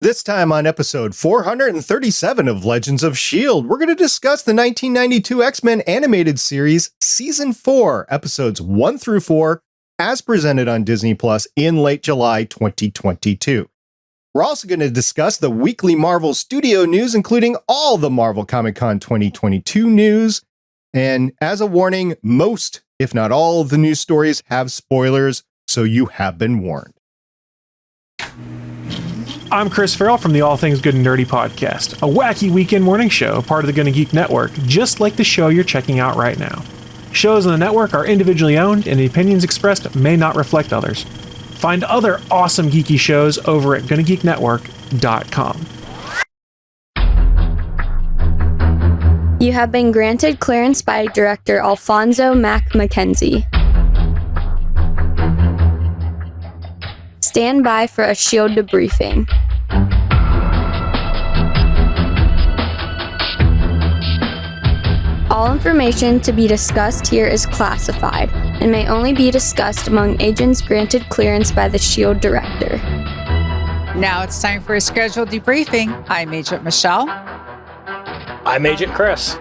This time on episode 437 of Legends of S.H.I.E.L.D., we're going to discuss the 1992 X-Men animated series, Season 4, episodes 1 through 4, as presented on Disney Plus in late July 2022. We're also going to discuss the weekly Marvel Studio news, including all the Marvel Comic-Con 2022 news. And as a warning, most, if not all, of the news stories have spoilers, so you have been warned. I'm Chris Farrell from the All Things Good and Nerdy podcast, a wacky weekend morning show, part of the GonnaGeek network, just like the show you're checking out right now. Shows on the network are individually owned, and the opinions expressed may not reflect others. Find other awesome geeky shows over at GonnaGeekNetwork.com. You have been granted clearance by director Alfonso Mack Mackenzie. Stand by for a S.H.I.E.L.D. debriefing. All information to be discussed here is classified and may only be discussed among agents granted clearance by the S.H.I.E.L.D. director. Now it's time for a scheduled debriefing. I'm Agent Michelle. I'm Agent Chris.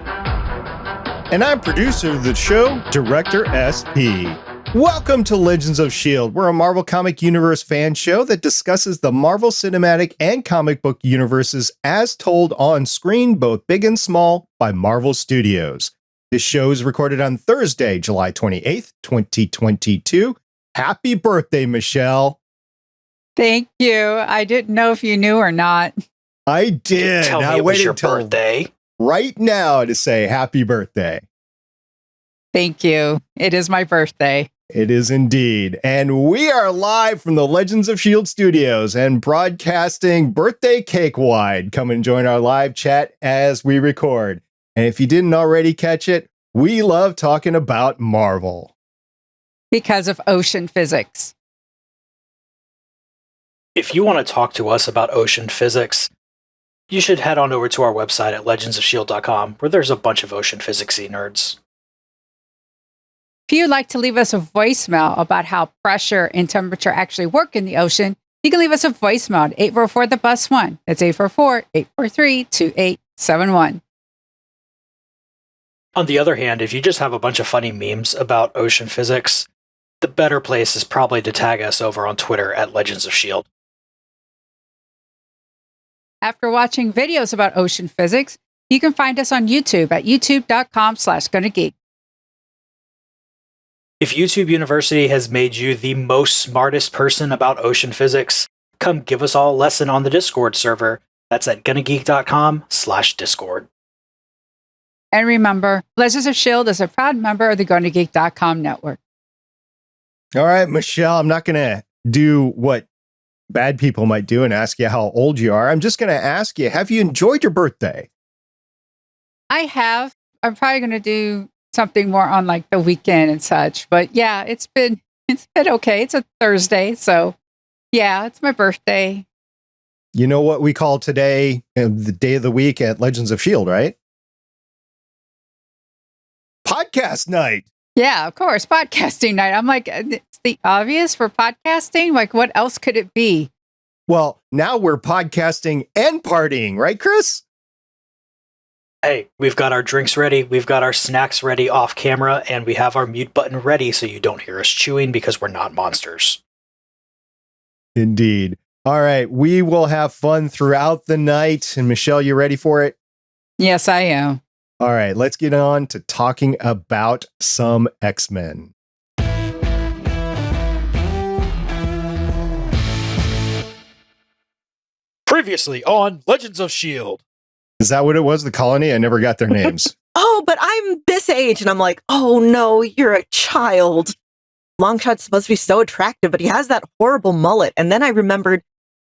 And I'm producer of the show, Director SP. Welcome to Legends of S.H.I.E.L.D. We're a Marvel Comic Universe fan show that discusses the Marvel Cinematic and comic book universes as told on screen, both big and small, by Marvel Studios. This show is recorded on Thursday, July 28th, 2022. Happy birthday, Michelle. Thank you. I didn't know if you knew or not. I did. Tell me I it was waited your till birthday. right now to say happy birthday. Thank you. It is my birthday. It is indeed. And we are live from the Legends of S.H.I.E.L.D. studios and broadcasting birthday cake wide. Come and join our live chat as we record. And if you didn't already catch it, we love talking about Marvel. Because of ocean physics. If you want to talk to us about ocean physics, you should head on over to our website at legendsofshield.com, where there's a bunch of ocean physics-y nerds. If you'd like to leave us a voicemail about how pressure and temperature actually work in the ocean, you can leave us a voicemail at 844-THE-BUS-1. That's 844-843-2871. On the other hand, if you just have a bunch of funny memes about ocean physics, the better place is probably to tag us over on Twitter at Legends of S.H.I.E.L.D. After watching videos about ocean physics, you can find us on YouTube at youtube.com/GonnaGeek. If YouTube University has made you the most smartest person about ocean physics, come give us all a lesson on the Discord server. That's at GonnaGeek.com/Discord. And remember, Legends of S.H.I.E.L.D. is a proud member of the GonnaGeek.com network. All right, Michelle, I'm not going to do what bad people might do and ask you how old you are. I'm just going to ask you, have you enjoyed your birthday? I have. I'm probably going to do something more on like the weekend and such. But yeah, it's been okay. It's a Thursday. So yeah, it's my birthday. You know what we call today the day of the week at Legends of S.H.I.E.L.D., right? Podcast night. Yeah, of course. Podcasting night. I'm like, it's the obvious for podcasting. Like, what else could it be? Well, now we're podcasting and partying, right, Chris? Hey, we've got our drinks ready, we've got our snacks ready off camera, and we have our mute button ready so you don't hear us chewing because we're not monsters. Indeed. All right, we will have fun throughout the night. And Michelle, you ready for it? Yes, I am. All right, let's get on to talking about some X-Men. Previously on Legends of S.H.I.E.L.D. Is that what it was, the colony? I never got their names. Oh, but I'm this age, and I'm like, oh no, you're a child. Longshot's supposed to be so attractive, but he has that horrible mullet. And then I remembered,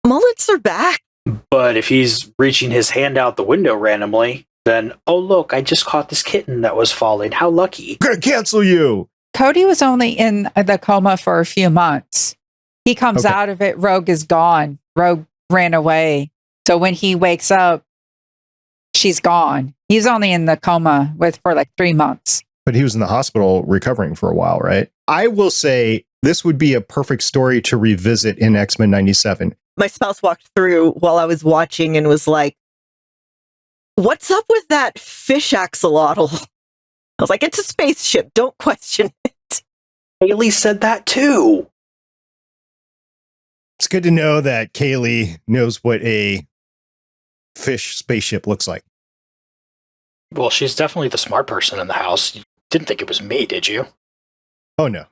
mullets are back. But if he's reaching his hand out the window randomly, then, oh look, I just caught this kitten that was falling. How lucky. I'm gonna cancel you. Cody was only in the coma for a few months. He comes out of it, Rogue is gone. Rogue ran away. So when he wakes up, she's gone. He's only in the coma for like 3 months. But he was in the hospital recovering for a while, right? I will say this would be a perfect story to revisit in X-Men 97. my spouse walked through while I was watching and was like, "What's up with that fish axolotl?" I was like, "It's a spaceship. Don't question it." Haley said that too. It's good to know that Kaylee knows what a fish spaceship looks like. Well, she's definitely the smart person in the house. You didn't think it was me, did you? Oh no,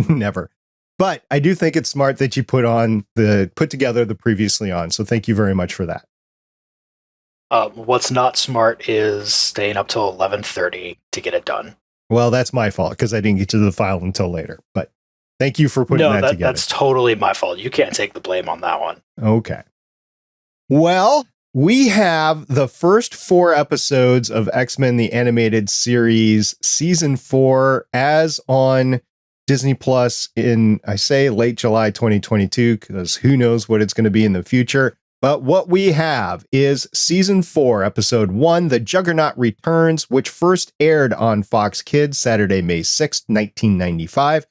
never. But I do think it's smart that you put together the previously on. So thank you very much for that. What's not smart is staying up till 11:30 to get it done. Well, that's my fault because I didn't get to the file until later. But thank you for putting that together. That's totally my fault. You can't take the blame on that one. Okay. Well, we have the first 4 episodes of X-Men the Animated Series Season 4 as on Disney Plus in, I say, late July 2022, because who knows what it's going to be in the future. But what we have is Season 4, Episode 1, The Juggernaut Returns, which first aired on Fox Kids Saturday, May 6th, 1995.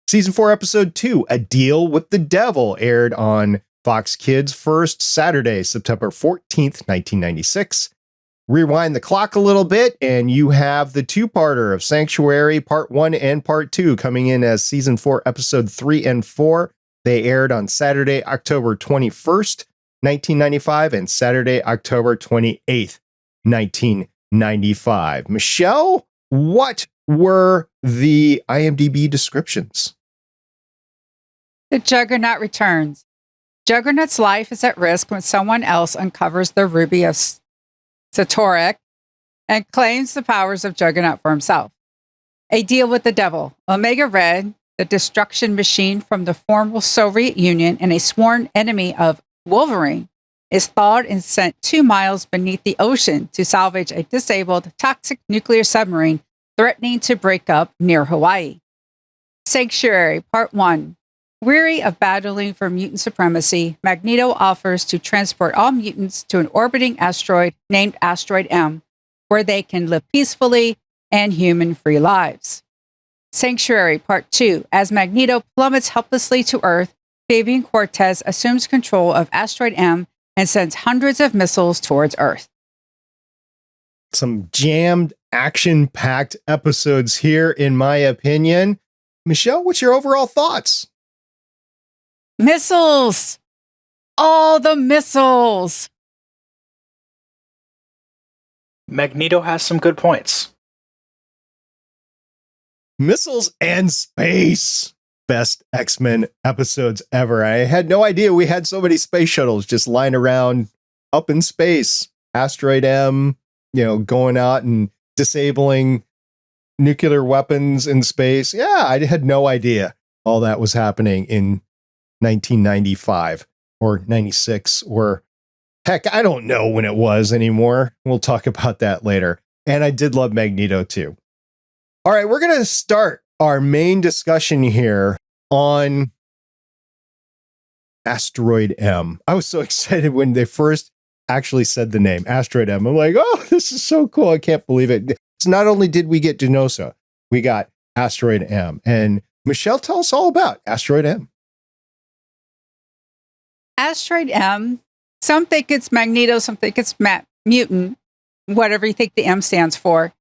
Season 4, Episode 2, A Deal with the Devil, aired on Fox Kids first Saturday, September 14th, 1996. Rewind the clock a little bit, and you have the 2-parter of Sanctuary Part 1 and Part 2 coming in as Season 4, Episode 3 and 4. They aired on Saturday, October 21st, 1995, and Saturday, October 28th, 1995. Michelle, what were the IMDb descriptions? The Juggernaut returns. Juggernaut's life is at risk when someone else uncovers the Ruby of Satorek and claims the powers of Juggernaut for himself. A deal with the devil. Omega Red, the destruction machine from the former Soviet Union and a sworn enemy of Wolverine, is thawed and sent 2 miles beneath the ocean to salvage a disabled, toxic nuclear submarine threatening to break up near Hawaii. Sanctuary, Part 1. Weary of battling for mutant supremacy, Magneto offers to transport all mutants to an orbiting asteroid named Asteroid M, where they can live peacefully and human-free lives. Sanctuary, Part 2. As Magneto plummets helplessly to Earth, Fabian Cortrez assumes control of Asteroid M and sends hundreds of missiles towards Earth. Some jammed, action-packed episodes here, in my opinion. Michelle, what's your overall thoughts? Missiles! All the missiles! Magneto has some good points. Missiles and space. Best X-Men episodes ever. I had no idea we had so many space shuttles just lying around up in space. Asteroid M, going out and disabling nuclear weapons in space. Yeah, I had no idea all that was happening in 1995 or 96 or heck, I don't know when it was anymore. We'll talk about that later. And I did love Magneto too. All right, we're going to start our main discussion here on Asteroid M. I was so excited when they first actually said the name Asteroid M. I'm like, oh, this is so cool. I can't believe it. So not only did we get Denosa, we got Asteroid M. And Michelle, tell us all about Asteroid M. Asteroid M, some think it's Magneto, some think it's mutant, whatever you think the M stands for.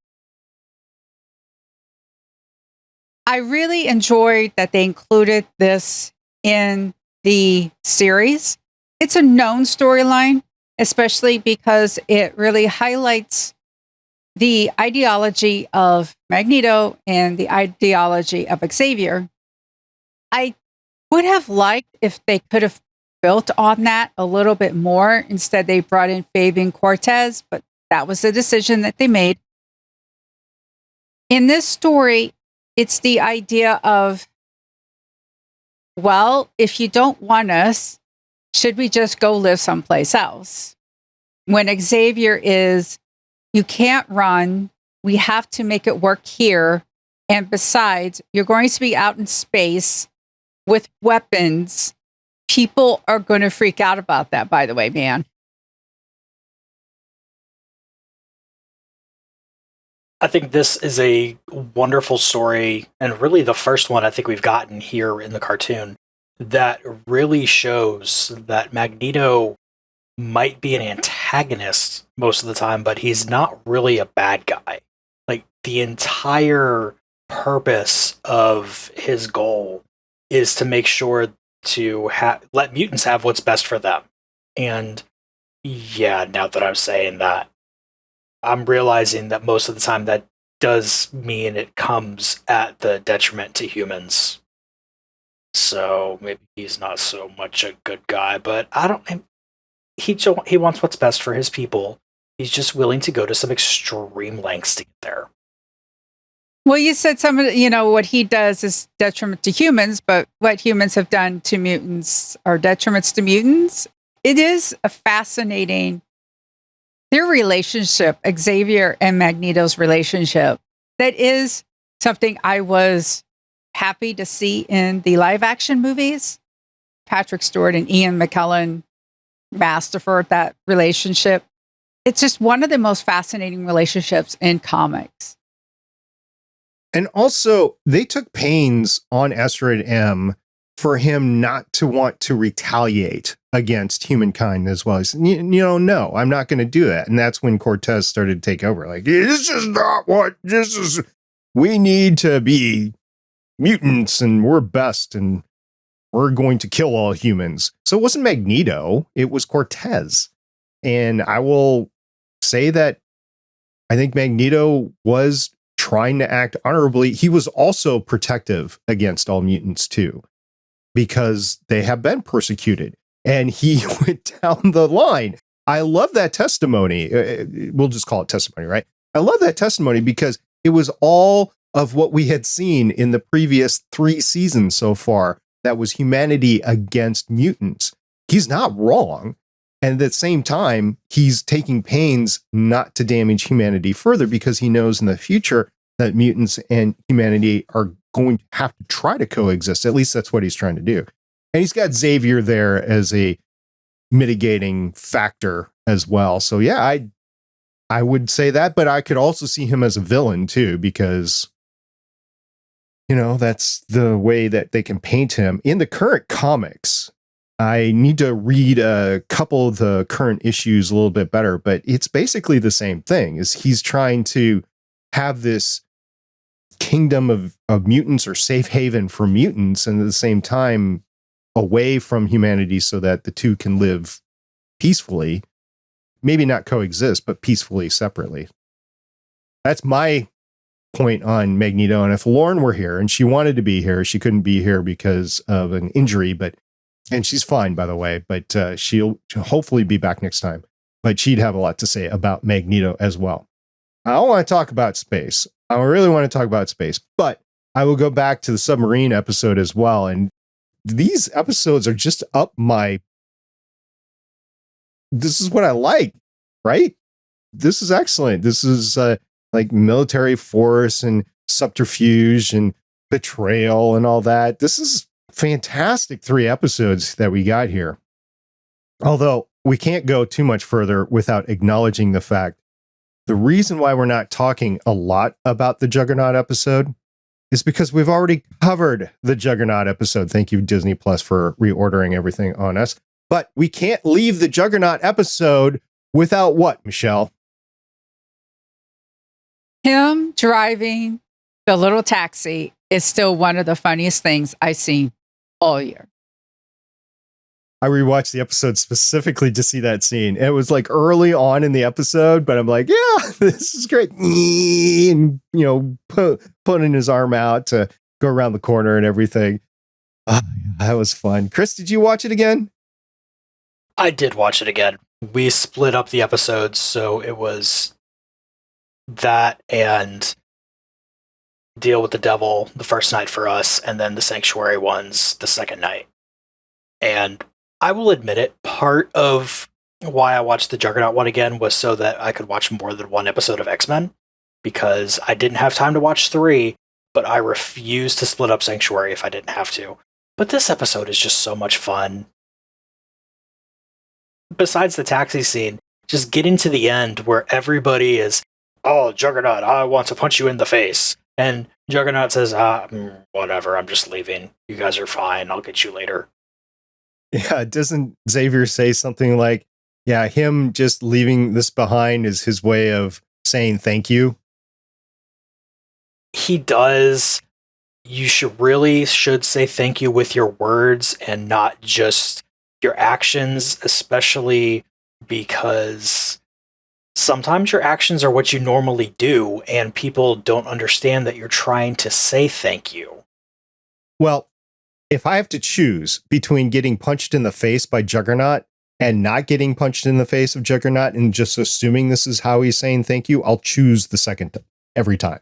I really enjoyed that they included this in the series. It's a known storyline, especially because it really highlights the ideology of Magneto and the ideology of Xavier. I would have liked if they could have built on that a little bit more. Instead, they brought in Fabian Cortrez, but that was the decision that they made. In this story, it's the idea of, well, if you don't want us, should we just go live someplace else? When Xavier is, you can't run, we have to make it work here. And besides, you're going to be out in space with weapons. People are going to freak out about that, by the way, man. I think this is a wonderful story, and really the first one I think we've gotten here in the cartoon. that really shows that Magneto might be an antagonist most of the time, but he's not really a bad guy. Like, the entire purpose of his goal is to make sure to let mutants have what's best for them. And yeah, now that I'm saying that, I'm realizing that most of the time that does mean it comes at the detriment to humans. So maybe he's not so much a good guy, but he wants what's best for his people. He's just willing to go to some extreme lengths to get there. Well, you said some of what he does is detriment to humans, but what humans have done to mutants are detriments to mutants. It is a fascinating, their relationship, Xavier and Magneto's relationship, that is something I was happy to see in the live action movies. Patrick Stewart and Ian McKellen masterful that relationship. It's just one of the most fascinating relationships in comics. And also, they took pains on Asteroid M for him not to want to retaliate against humankind as well. He said, no, I'm not going to do that. And that's when Cortez started to take over. Like, this is not what this is. We need to be mutants and we're best and we're going to kill all humans. So it wasn't Magneto, it was Cortez. And I will say that I think Magneto was trying to act honorably. He was also protective against all mutants too, because they have been persecuted. And he went down the line. I love that testimony. We'll just call it testimony, right? I love that testimony because it was all of what we had seen in the previous 3 seasons so far. That was humanity against mutants. He's not wrong. And at the same time, he's taking pains not to damage humanity further because he knows in the future that mutants and humanity are going to have to try to coexist. At least that's what he's trying to do. And he's got Xavier there as a mitigating factor as well. So yeah, I would say that, but I could also see him as a villain too, because that's the way that they can paint him. In the current comics, I need to read a couple of the current issues a little bit better, but it's basically the same thing. Is he's trying to have this kingdom of mutants or safe haven for mutants, and at the same time away from humanity so that the two can live peacefully, maybe not coexist, but peacefully separately. That's my point on Magneto. And if Lauren were here and she wanted to be here, she couldn't be here because of an injury, and she's fine, by the way, but she'll hopefully be back next time. But she'd have a lot to say about Magneto as well. I don't want to talk about space. I really want to talk about space, but I will go back to the submarine episode as well. And these episodes are just up my... This is what I like, right? This is excellent. This is like military force and subterfuge and betrayal and all that. This is fantastic 3 episodes that we got here. Although we can't go too much further without acknowledging the fact the reason why we're not talking a lot about the Juggernaut episode is because we've already covered the Juggernaut episode. Thank you, Disney Plus, for reordering everything on us. But we can't leave the Juggernaut episode without what, Michelle? Him driving the little taxi is still one of the funniest things I've seen all year. I rewatched the episode specifically to see that scene. It was like early on in the episode, but I'm like, yeah, this is great. And, putting his arm out to go around the corner and everything. That was fun. Chris, did you watch it again? I did watch it again. We split up the episodes, so it was that and Deal with the Devil the first night for us, and then the Sanctuary ones the second night. And I will admit it, part of why I watched the Juggernaut one again was so that I could watch more than one episode of X-Men, because I didn't have time to watch 3, but I refused to split up Sanctuary if I didn't have to. But this episode is just so much fun. Besides the taxi scene, just getting to the end where everybody is, oh, Juggernaut, I want to punch you in the face. And Juggernaut says, whatever, I'm just leaving. You guys are fine. I'll get you later. Yeah, doesn't Xavier say something like, yeah, him just leaving this behind is his way of saying thank you? He does. You should say thank you with your words and not just your actions, especially because sometimes your actions are what you normally do, and people don't understand that you're trying to say thank you. Well, if I have to choose between getting punched in the face by Juggernaut and not getting punched in the face of Juggernaut and just assuming this is how he's saying thank you, I'll choose the second every time.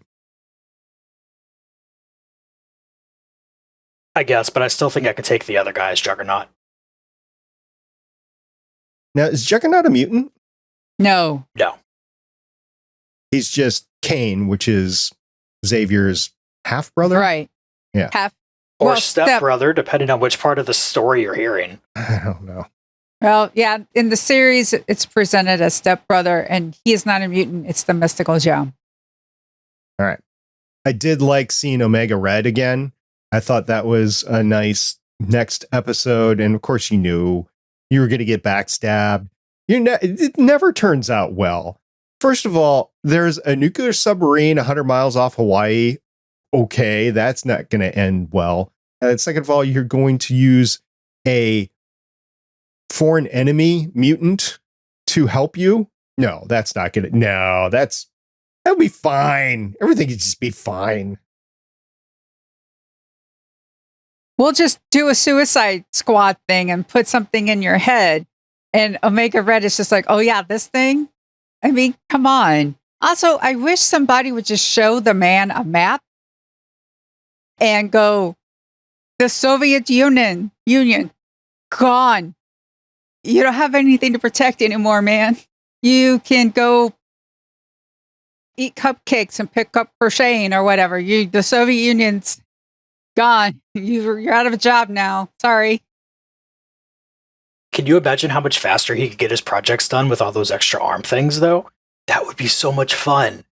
I guess, but I still think I could take the other guy as Juggernaut. Now, is Juggernaut a mutant? No. No. He's just Kane, which is Xavier's half-brother? Right. Yeah. Or stepbrother, depending on which part of the story you're hearing. I don't know. Well, yeah, in the series, it's presented as stepbrother, and he is not a mutant. It's the mystical gem. All right. I did like seeing Omega Red again. I thought that was a nice next episode. And of course, you knew you were going to get backstabbed. It never turns out well. First of all, there's a nuclear submarine 100 miles off Hawaii. Okay, that's not going to end well. And second of all, you're going to use a foreign enemy mutant to help you. No, that's not going to. No, that'll be fine. Everything could just be fine. We'll just do a Suicide Squad thing and put something in your head. And Omega Red is just like, oh yeah, this thing? I mean, come on. Also, I wish somebody would just show the man a map and go, the Soviet Union, gone. You don't have anything to protect anymore, man. You can go eat cupcakes and pick up crocheting or whatever. The Soviet Union's gone. You're out of a job now. Sorry. Can you imagine how much faster he could get his projects done with all those extra arm things, though? That would be so much fun.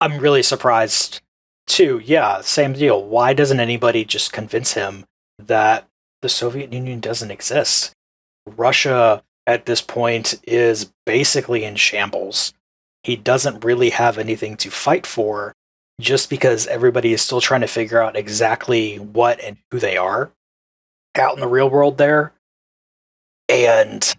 I'm really surprised, too. Yeah, same deal. Why doesn't anybody just convince him that the Soviet Union doesn't exist? Russia, at this point, is basically in shambles. He doesn't really have anything to fight for, just because everybody is still trying to figure out exactly what and who they are out in the real world there. And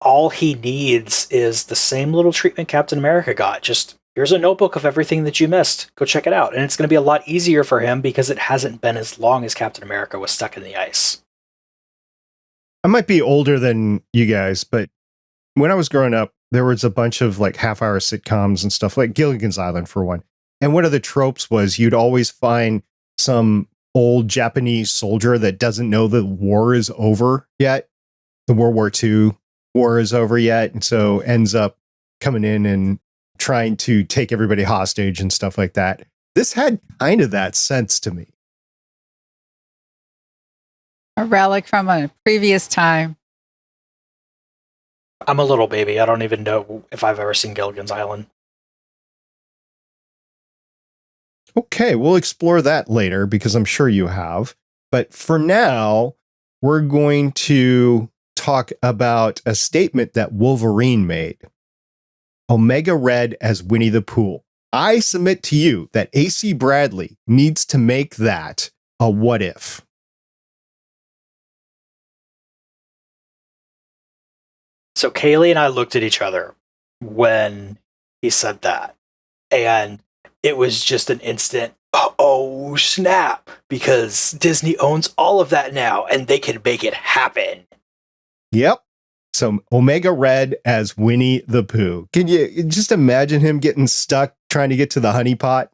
all he needs is the same little treatment Captain America got. Just, here's a notebook of everything that you missed. Go check it out. And it's going to be a lot easier for him because it hasn't been as long as Captain America was stuck in the ice. I might be older than you guys, but when I was growing up, there was a bunch of like half-hour sitcoms and stuff, like Gilligan's Island for one. And one of the tropes was you'd always find some old Japanese soldier that doesn't know the war is over yet. The World War II war is over yet. And so ends up coming in and trying to take everybody hostage and stuff like that. This had kind of that sense to me. A relic from a previous time. I'm a little baby. I don't even know if I've ever seen Gilligan's Island. Okay, we'll explore that later because I'm sure you have. But for now, we're going to talk about a statement that Wolverine made. Omega Red as Winnie the Pooh. I submit to you that AC Bradley needs to make that a what if. So Kaylee and I looked at each other when he said that. And it was just an instant, oh snap, because Disney owns all of that now and they can make it happen. Yep. So Omega Red as Winnie the Pooh. Can you just imagine him getting stuck trying to get to the honey pot?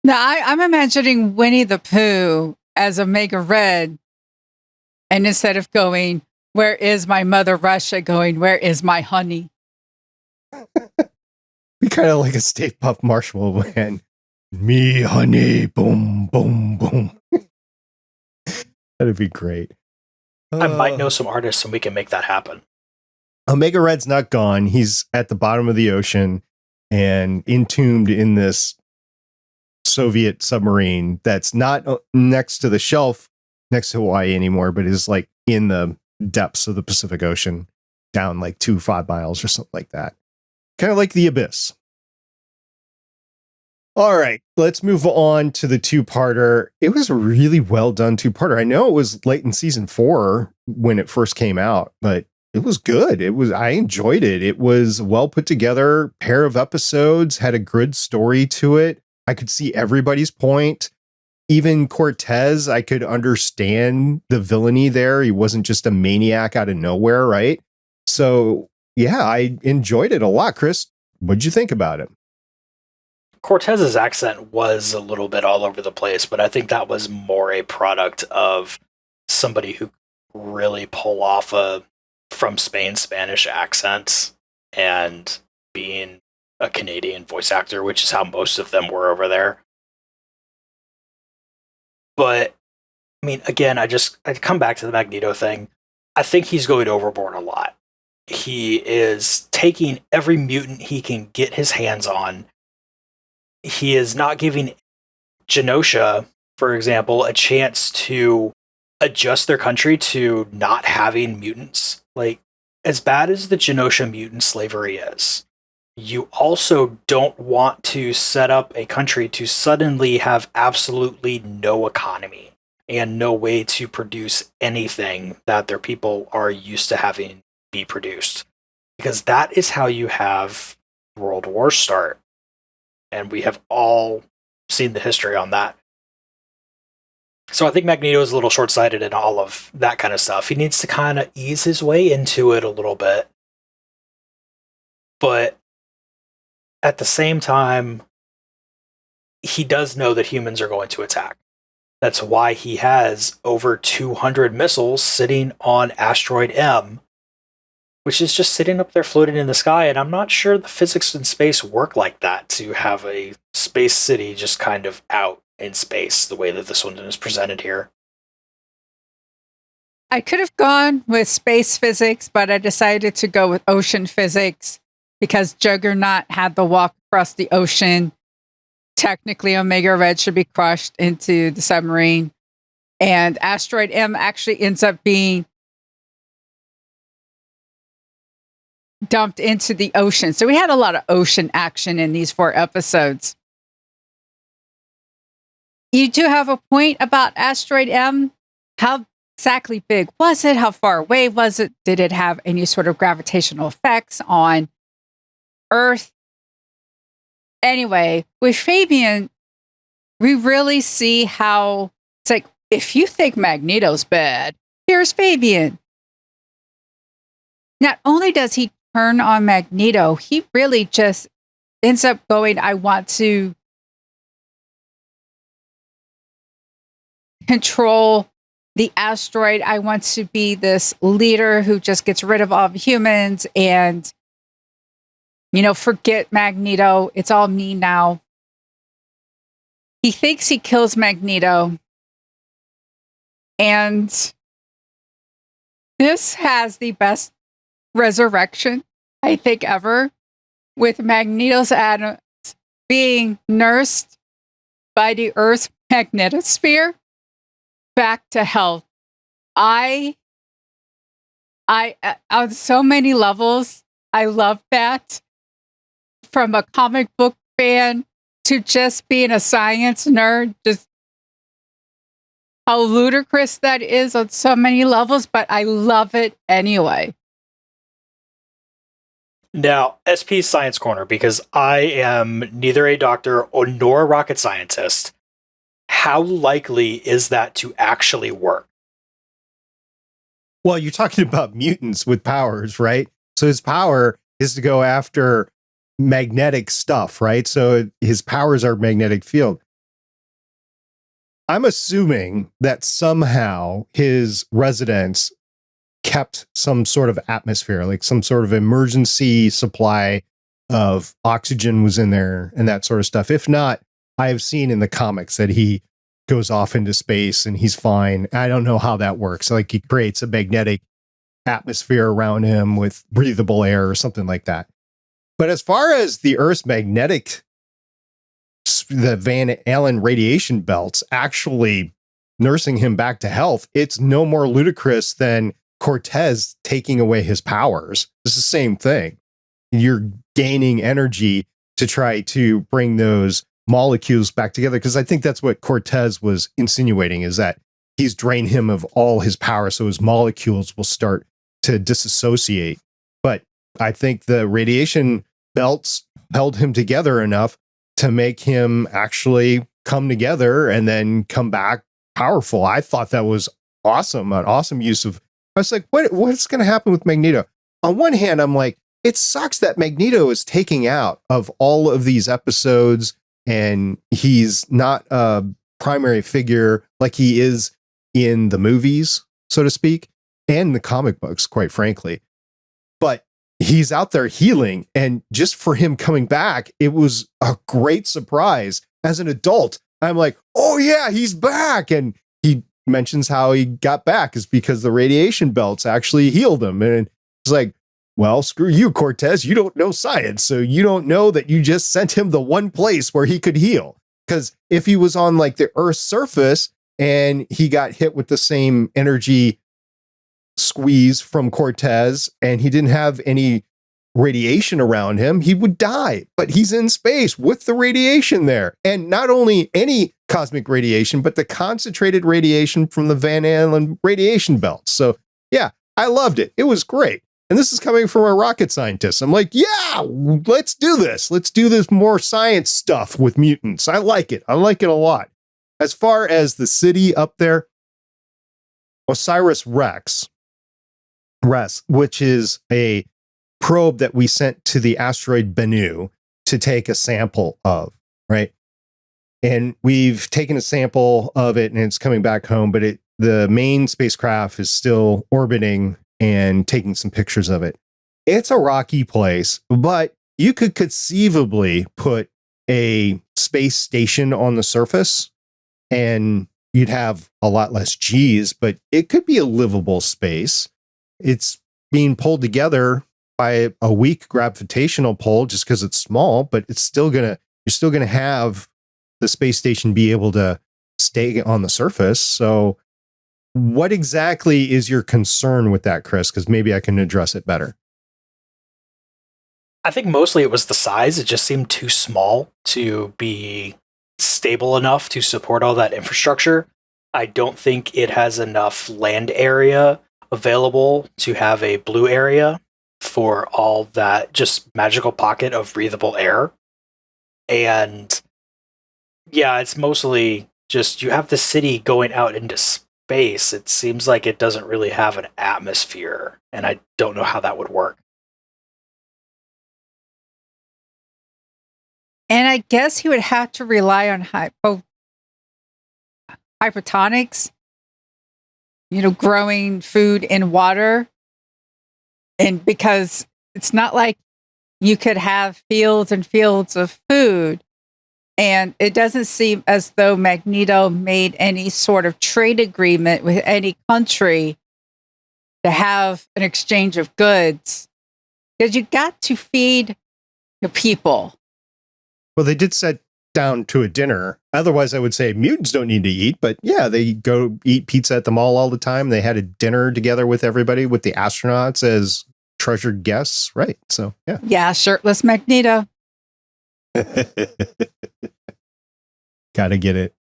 Now, I'm imagining Winnie the Pooh as Omega Red. And instead of going, where is my mother Russia, going, where is my honey? Be kind of like a Stay Puft Marshmallow Man. Me honey, boom, boom, boom. That'd be great. I might know some artists and we can make that happen. Omega Red's not gone. He's at the bottom of the ocean and entombed in this Soviet submarine that's not next to the shelf next to Hawaii anymore, but is like in the depths of the Pacific Ocean, down like 5 miles or something like that. Kind of like the Abyss. All right, let's move on to the two-parter. It was a really well done two-parter. I know it was late in season 4 when it first came out, but it was good. I enjoyed it. It was a well put together pair of episodes, had a good story to it. I could see everybody's point. Even Cortez, I could understand the villainy there. He wasn't just a maniac out of nowhere, right? So, yeah, I enjoyed it a lot. Chris, what'd you think about it? Cortez's accent was a little bit all over the place, but I think that was more a product of somebody who really pull off a from Spain Spanish accent and being a Canadian voice actor, which is how most of them were over there. But I mean, again, I come back to the Magneto thing. I think he's going overboard a lot. He is taking every mutant he can get his hands on. He is not giving Genosha, for example, a chance to adjust their country to not having mutants. Like, as bad as the Genosha mutant slavery is, you also don't want to set up a country to suddenly have absolutely no economy and no way to produce anything that their people are used to having be produced. Because that is how you have World War start. And we have all seen the history on that. So I think Magneto is a little short-sighted in all of that kind of stuff. He needs to kind of ease his way into it a little bit. But at the same time, he does know that humans are going to attack. That's why he has over 200 missiles sitting on Asteroid M, which is just sitting up there floating in the sky. And I'm not sure the physics in space work like that, to have a space city just kind of out in space the way that this one is presented here. I could have gone with space physics, but I decided to go with ocean physics because Juggernaut had the walk across the ocean. Technically, Omega Red should be crushed into the submarine. And Asteroid M actually ends up being dumped into the ocean. So we had a lot of ocean action in these 4 episodes. You do have a point about Asteroid M. How exactly big was it? How far away was it? Did it have any sort of gravitational effects on Earth? Anyway, with Fabian, we really see how it's like, if you think Magneto's bad, here's Fabian. Not only does he turn on Magneto, he really just ends up going, I want to control the asteroid. I want to be this leader who just gets rid of all the humans and, forget Magneto. It's all me now. He thinks he kills Magneto. And this has the best resurrection, I think, ever, with Magneto's atoms being nursed by the Earth's magnetosphere back to health. I on so many levels, I love that. From a comic book fan to just being a science nerd, just how ludicrous that is on so many levels, but I love it anyway. Now, SP's Science Corner, because I am neither a doctor nor a rocket scientist. How likely is that to actually work? Well, you're talking about mutants with powers, right? So his power is to go after magnetic stuff, right? So his powers are magnetic field. I'm assuming that somehow his residence kept some sort of atmosphere, like some sort of emergency supply of oxygen was in there and that sort of stuff. If not, I have seen in the comics that he goes off into space and he's fine. I don't know how that works. Like he creates a magnetic atmosphere around him with breathable air or something like that. But as far as the Earth's magnetic the Van Allen radiation belts actually nursing him back to health, it's no more ludicrous than Cortez taking away his powers. It's the same thing. You're gaining energy to try to bring those molecules back together, because I think that's what Cortez was insinuating, is that he's drained him of all his power, so his molecules will start to disassociate. But I think the radiation belts held him together enough to make him actually come together and then come back powerful. I thought that was awesome, an awesome use of. I was like, what's going to happen with Magneto? On one hand, I'm like, it sucks that Magneto is taking out of all of these episodes, and he's not a primary figure like he is in the movies, so to speak, and the comic books, quite frankly. But he's out there healing, and just for him coming back, it was a great surprise. As an adult, I'm like, oh yeah, he's back. And he mentions how he got back is because the radiation belts actually healed him. And it's like, well, screw you, Cortez. You don't know science, so you don't know that you just sent him the one place where he could heal. Because if he was on like the Earth's surface and he got hit with the same energy squeeze from Cortez and he didn't have any radiation around him, he would die. But he's in space with the radiation there. And not only any cosmic radiation, but the concentrated radiation from the Van Allen radiation belts. So yeah, I loved it. It was great. And this is coming from a rocket scientist. I'm like, yeah, let's do this. Let's do this more science stuff with mutants. I like it. I like it a lot. As far as the city up there, Osiris Rex, which is a probe that we sent to the asteroid Bennu to take a sample of, right? And we've taken a sample of it and it's coming back home, but the main spacecraft is still orbiting and taking some pictures of it. It's a rocky place, but you could conceivably put a space station on the surface and you'd have a lot less G's, but it could be a livable space. It's being pulled together by a weak gravitational pull just because it's small, but you're still gonna have the space station be able to stay on the surface. So what exactly is your concern with that, Chris? Because maybe I can address it better. I think mostly it was the size. It just seemed too small to be stable enough to support all that infrastructure. I don't think it has enough land area available to have a blue area for all that just magical pocket of breathable air. And yeah, it's mostly just you have the city going out into space. It seems like it doesn't really have an atmosphere, and I don't know how that would work. And I guess he would have to rely on hypertonics, growing food in water. And because it's not like you could have fields and fields of food. And it doesn't seem as though Magneto made any sort of trade agreement with any country to have an exchange of goods. Because you got to feed the people. Well, they did sit down to a dinner. Otherwise, I would say mutants don't need to eat. But yeah, they go eat pizza at the mall all the time. They had a dinner together with everybody, with the astronauts as treasured guests. Right. So, yeah. Yeah, shirtless Magneto. Gotta get it.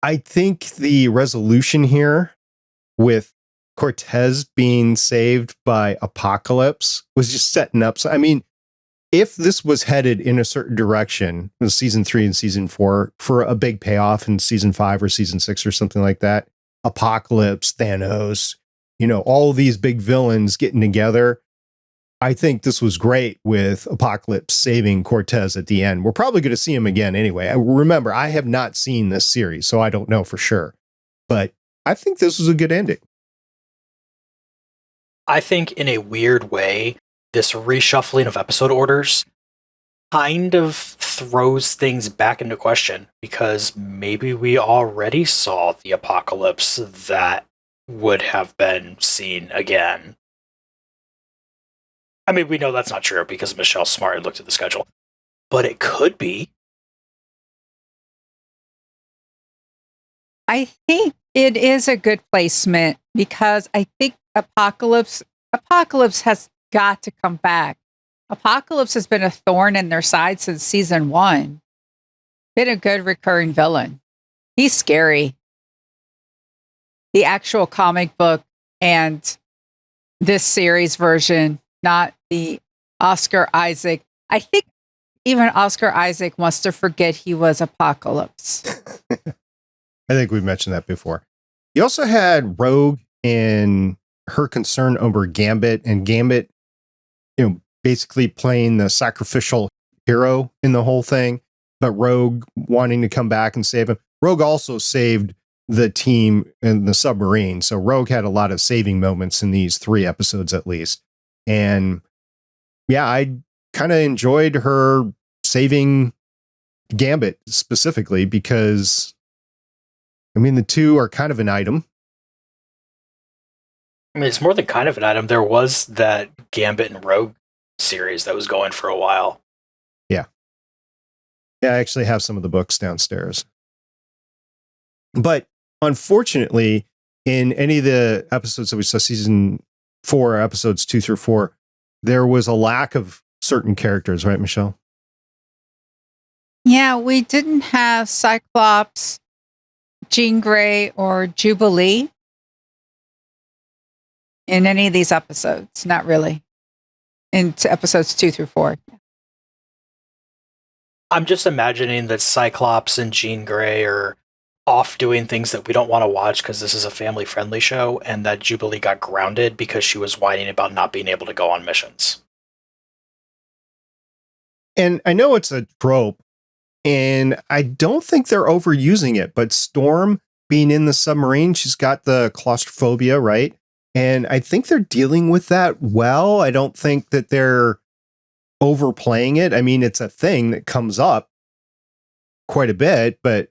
I think the resolution here with Cortez being saved by Apocalypse was just setting up. So, I mean, if this was headed in a certain direction in season 3 and season 4 for a big payoff in season 5 or season 6 or something like that, Apocalypse, Thanos, all these big villains getting together, I think this was great with Apocalypse saving Cortez at the end. We're probably going to see him again anyway. Remember, I have not seen this series, so I don't know for sure. But I think this was a good ending. I think in a weird way, this reshuffling of episode orders kind of throws things back into question, because maybe we already saw the Apocalypse that would have been seen again. I mean, we know that's not true because Michelle Smart and looked at the schedule, but it could be. I think it is a good placement because I think Apocalypse has got to come back. Apocalypse has been a thorn in their side since season 1. Been a good recurring villain. He's scary. The actual comic book and this series version, not the Oscar Isaac. I think even Oscar Isaac wants to forget he was Apocalypse. I think we've mentioned that before. You also had Rogue and her concern over Gambit, and Gambit, basically playing the sacrificial hero in the whole thing, but Rogue wanting to come back and save him. Rogue also saved the team in the submarine, so Rogue had a lot of saving moments in these 3 episodes at least. And yeah, I kind of enjoyed her saving Gambit specifically because, I mean, the two are kind of an item. I mean, it's more than kind of an item. There was that Gambit and Rogue series that was going for a while. Yeah, I actually have some of the books downstairs. But unfortunately, in any of the episodes that we saw, season 4, episodes 2 through 4, there was a lack of certain characters, right, Michelle? Yeah, we didn't have Cyclops, Jean Grey, or Jubilee in any of these episodes. Not really. In episodes 2 through 4. I'm just imagining that Cyclops and Jean Grey are off doing things that we don't want to watch because this is a family-friendly show, and that Jubilee got grounded because she was whining about not being able to go on missions. And I know it's a trope, and I don't think they're overusing it, but Storm being in the submarine, she's got the claustrophobia, right? And I think they're dealing with that well. I don't think that they're overplaying it. I mean, it's a thing that comes up quite a bit, but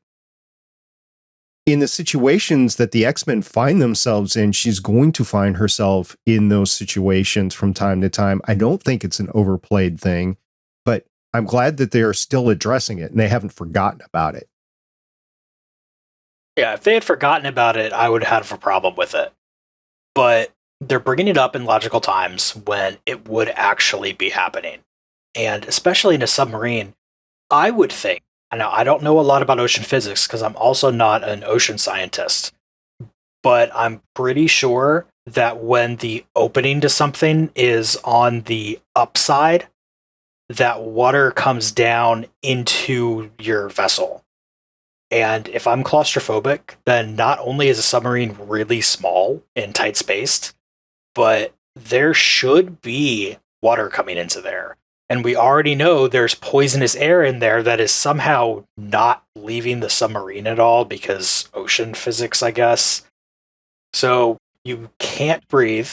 in the situations that the X-Men find themselves in, she's going to find herself in those situations from time to time. I don't think it's an overplayed thing, but I'm glad that they're still addressing it and they haven't forgotten about it. Yeah, if they had forgotten about it, I would have a problem with it. But they're bringing it up in logical times when it would actually be happening. And especially in a submarine, I would think, I don't know a lot about ocean physics because I'm also not an ocean scientist, but I'm pretty sure that when the opening to something is on the upside, that water comes down into your vessel. And if I'm claustrophobic, then not only is a submarine really small and tight spaced, but there should be water coming into there. And we already know there's poisonous air in there that is somehow not leaving the submarine at all because ocean physics, I guess. So you can't breathe.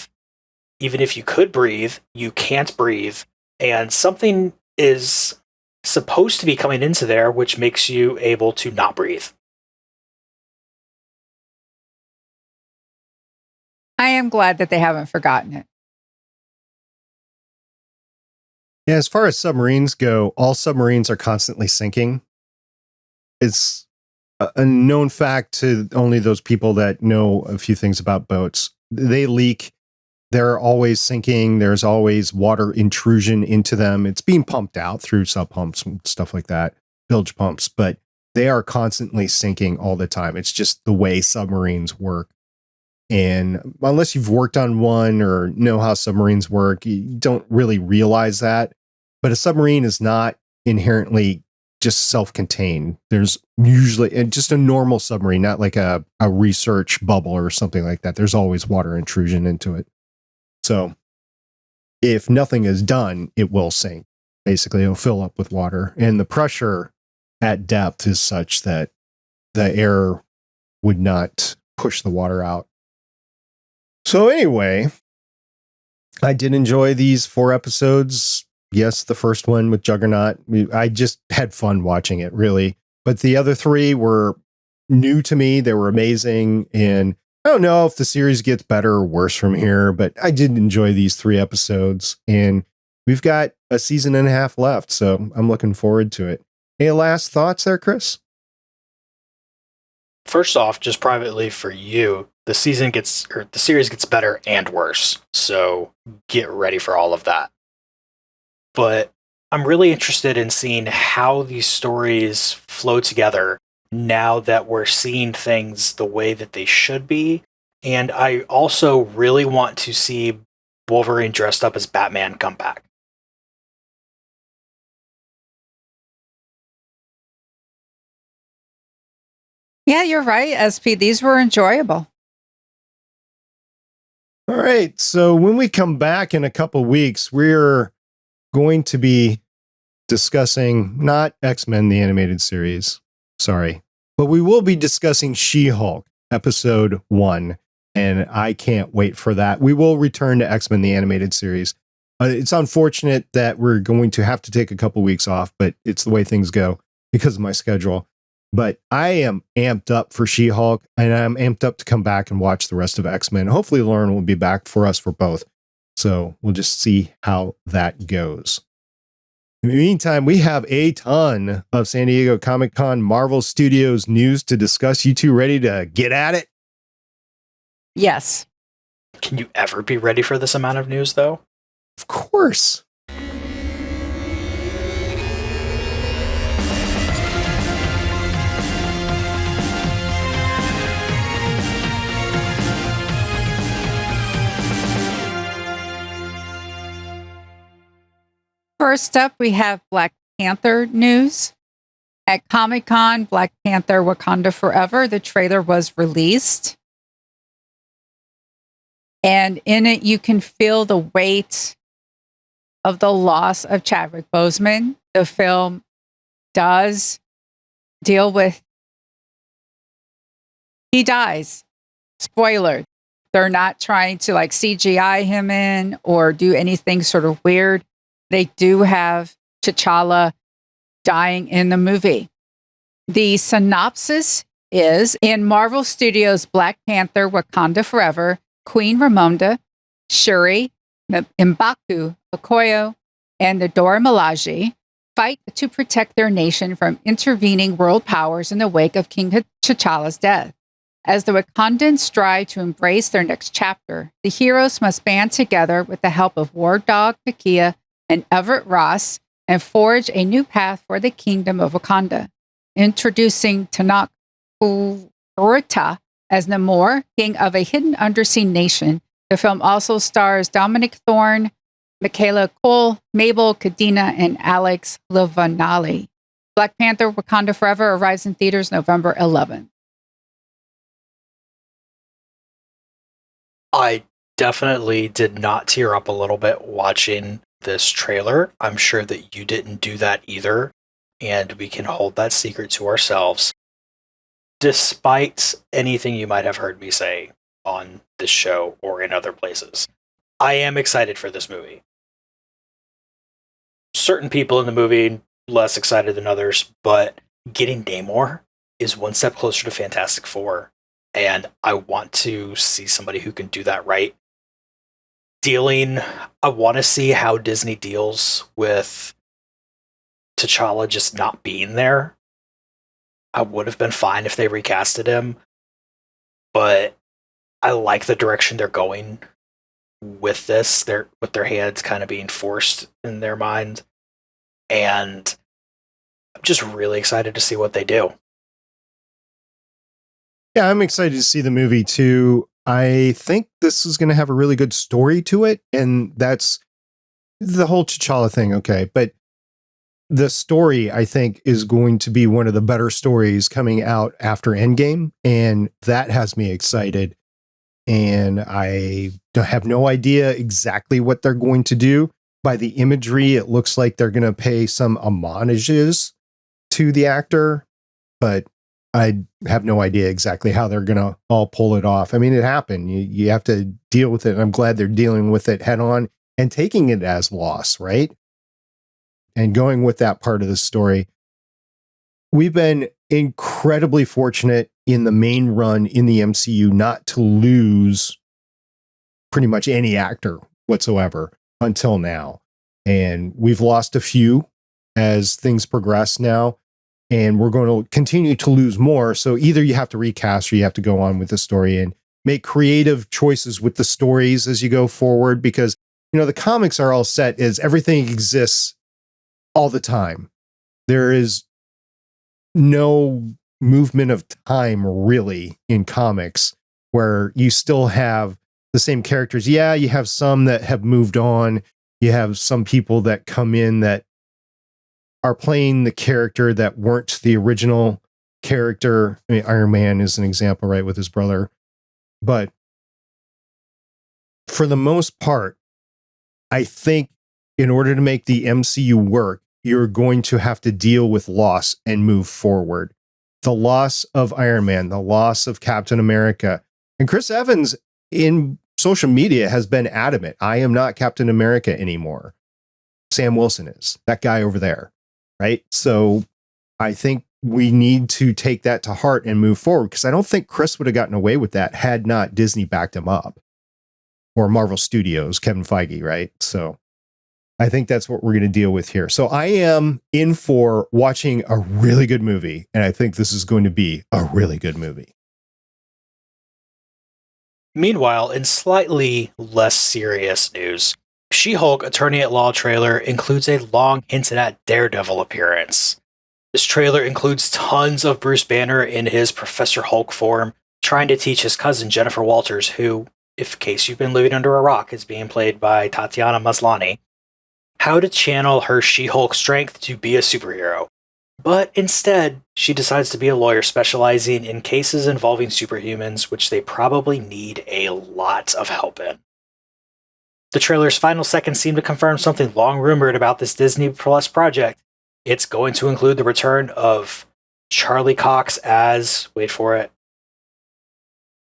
Even if you could breathe, you can't breathe. And something is supposed to be coming into there, which makes you able to not breathe. I am glad that they haven't forgotten it. Yeah, as far as submarines go, all submarines are constantly sinking. It's a known fact to only those people that know a few things about boats. They leak. They're always sinking. There's always water intrusion into them. It's being pumped out through sub pumps and stuff like that, bilge pumps, but they are constantly sinking all the time. It's just the way submarines work. And unless you've worked on one or know how submarines work, you don't really realize that. But a submarine is not inherently just self-contained. There's usually just a normal submarine, not like a research bubble or something like that. There's always water intrusion into it. So if nothing is done, it will sink. Basically, it'll fill up with water. And the pressure at depth is such that the air would not push the water out. So anyway, I did enjoy these 4 episodes. Yes, the first one with Juggernaut. I just had fun watching it, really. But the other 3 were new to me. They were amazing. And I don't know if the series gets better or worse from here, but I did enjoy these 3 episodes. And we've got a season and a half left, so I'm looking forward to it. Any last thoughts there, Chris? First off, just privately for you, the series gets better and worse. So get ready for all of that. But I'm really interested in seeing how these stories flow together now that we're seeing things the way that they should be. And I also really want to see Wolverine dressed up as Batman come back. Yeah, you're right, SP. These were enjoyable. All right. So when we come back in a couple weeks, we're going to be discussing not X-Men, the animated series. Sorry. But we will be discussing She-Hulk, episode 1. And I can't wait for that. We will return to X-Men, the animated series. It's unfortunate that we're going to have to take a couple weeks off, but it's the way things go because of my schedule. But I am amped up for She-Hulk, and I'm amped up to come back and watch the rest of X-Men. Hopefully Lauren will be back for us for both. So we'll just see how that goes. In the meantime, we have a ton of San Diego Comic-Con Marvel Studios news to discuss. You two ready to get at it? Yes. Can you ever be ready for this amount of news, though? Of course. First up, we have Black Panther news. At Comic-Con, Black Panther Wakanda Forever, the trailer was released. And in it, you can feel the weight of the loss of Chadwick Boseman. The film does deal with, he dies. Spoiler. They're not trying to like CGI him in or do anything sort of weird. They do have T'Challa dying in the movie. The synopsis is in Marvel Studios' Black Panther Wakanda Forever, Queen Ramonda, Shuri, M'Baku Okoye, and the Dora Milaje fight to protect their nation from intervening world powers in the wake of King T'Challa's death. As the Wakandans strive to embrace their next chapter, the heroes must band together with the help of War Dog Nakia and Everett Ross and forge a new path for the kingdom of Wakanda. Introducing Tanak Kurita as Namor, king of a hidden undersea nation. The film also stars Dominic Thorne, Michaela Cole, Mabel Cadena, and Alex Lavanali. Black Panther Wakanda Forever arrives in theaters November 11th. I definitely did not tear up a little bit watching this trailer. I'm sure that you didn't do that either, and we can hold that secret to ourselves. Despite anything you might have heard me say on this show or in other places, I am excited for this movie. Certain people in the movie less excited than others, but getting Namor is one step closer to Fantastic Four, and I want to see somebody who can do that right. I want to see how Disney deals with T'Challa just not being there. I would have been fine if they recasted him, but I like the direction they're going with this. With their hands kind of being forced in their mind, and I'm just really excited to see what they do. Yeah, I'm excited to see the movie too. I think this is going to have a really good story to it, and that's the whole T'Challa thing. Okay, but the story, I think, is going to be one of the better stories coming out after Endgame, and that has me excited. And I have no idea exactly what they're going to do. By the imagery, it looks like they're going to pay some homages to the actor, but I have no idea exactly how they're going to all pull it off. I mean, it happened. You have to deal with it. And I'm glad they're dealing with it head on and taking it as loss, right? And going with that part of the story. We've been incredibly fortunate in the main run in the MCU not to lose pretty much any actor whatsoever until now. And we've lost a few as things progress now. And we're going to continue to lose more. So either you have to recast or you have to go on with the story and make creative choices with the stories as you go forward. Because, the comics are all set as everything exists all the time. There is no movement of time really in comics where you still have the same characters. Yeah, you have some that have moved on. You have some people that come in that are playing the character that weren't the original character. I mean, Iron Man is an example, right, with his brother. But for the most part, I think in order to make the MCU work, you're going to have to deal with loss and move forward. The loss of Iron Man, the loss of Captain America. And Chris Evans in social media has been adamant. I am not Captain America anymore. Sam Wilson is. That guy over there. Right? So I think we need to take that to heart and move forward, because I don't think Chris would have gotten away with that had not Disney backed him up, or Marvel Studios, Kevin Feige, right? So I think that's what we're going to deal with here. So I am in for watching a really good movie, and I think this is going to be a really good movie. Meanwhile, in slightly less serious news, She-Hulk Attorney at Law trailer includes a long hinted at Daredevil appearance. This trailer includes tons of Bruce Banner in his Professor Hulk form, trying to teach his cousin Jennifer Walters, who, if in case you've been living under a rock, is being played by Tatiana Maslany, how to channel her She-Hulk strength to be a superhero. But instead, she decides to be a lawyer specializing in cases involving superhumans, which they probably need a lot of help in. The trailer's final seconds seem to confirm something long rumored about this Disney Plus project. It's going to include the return of Charlie Cox as, wait for it,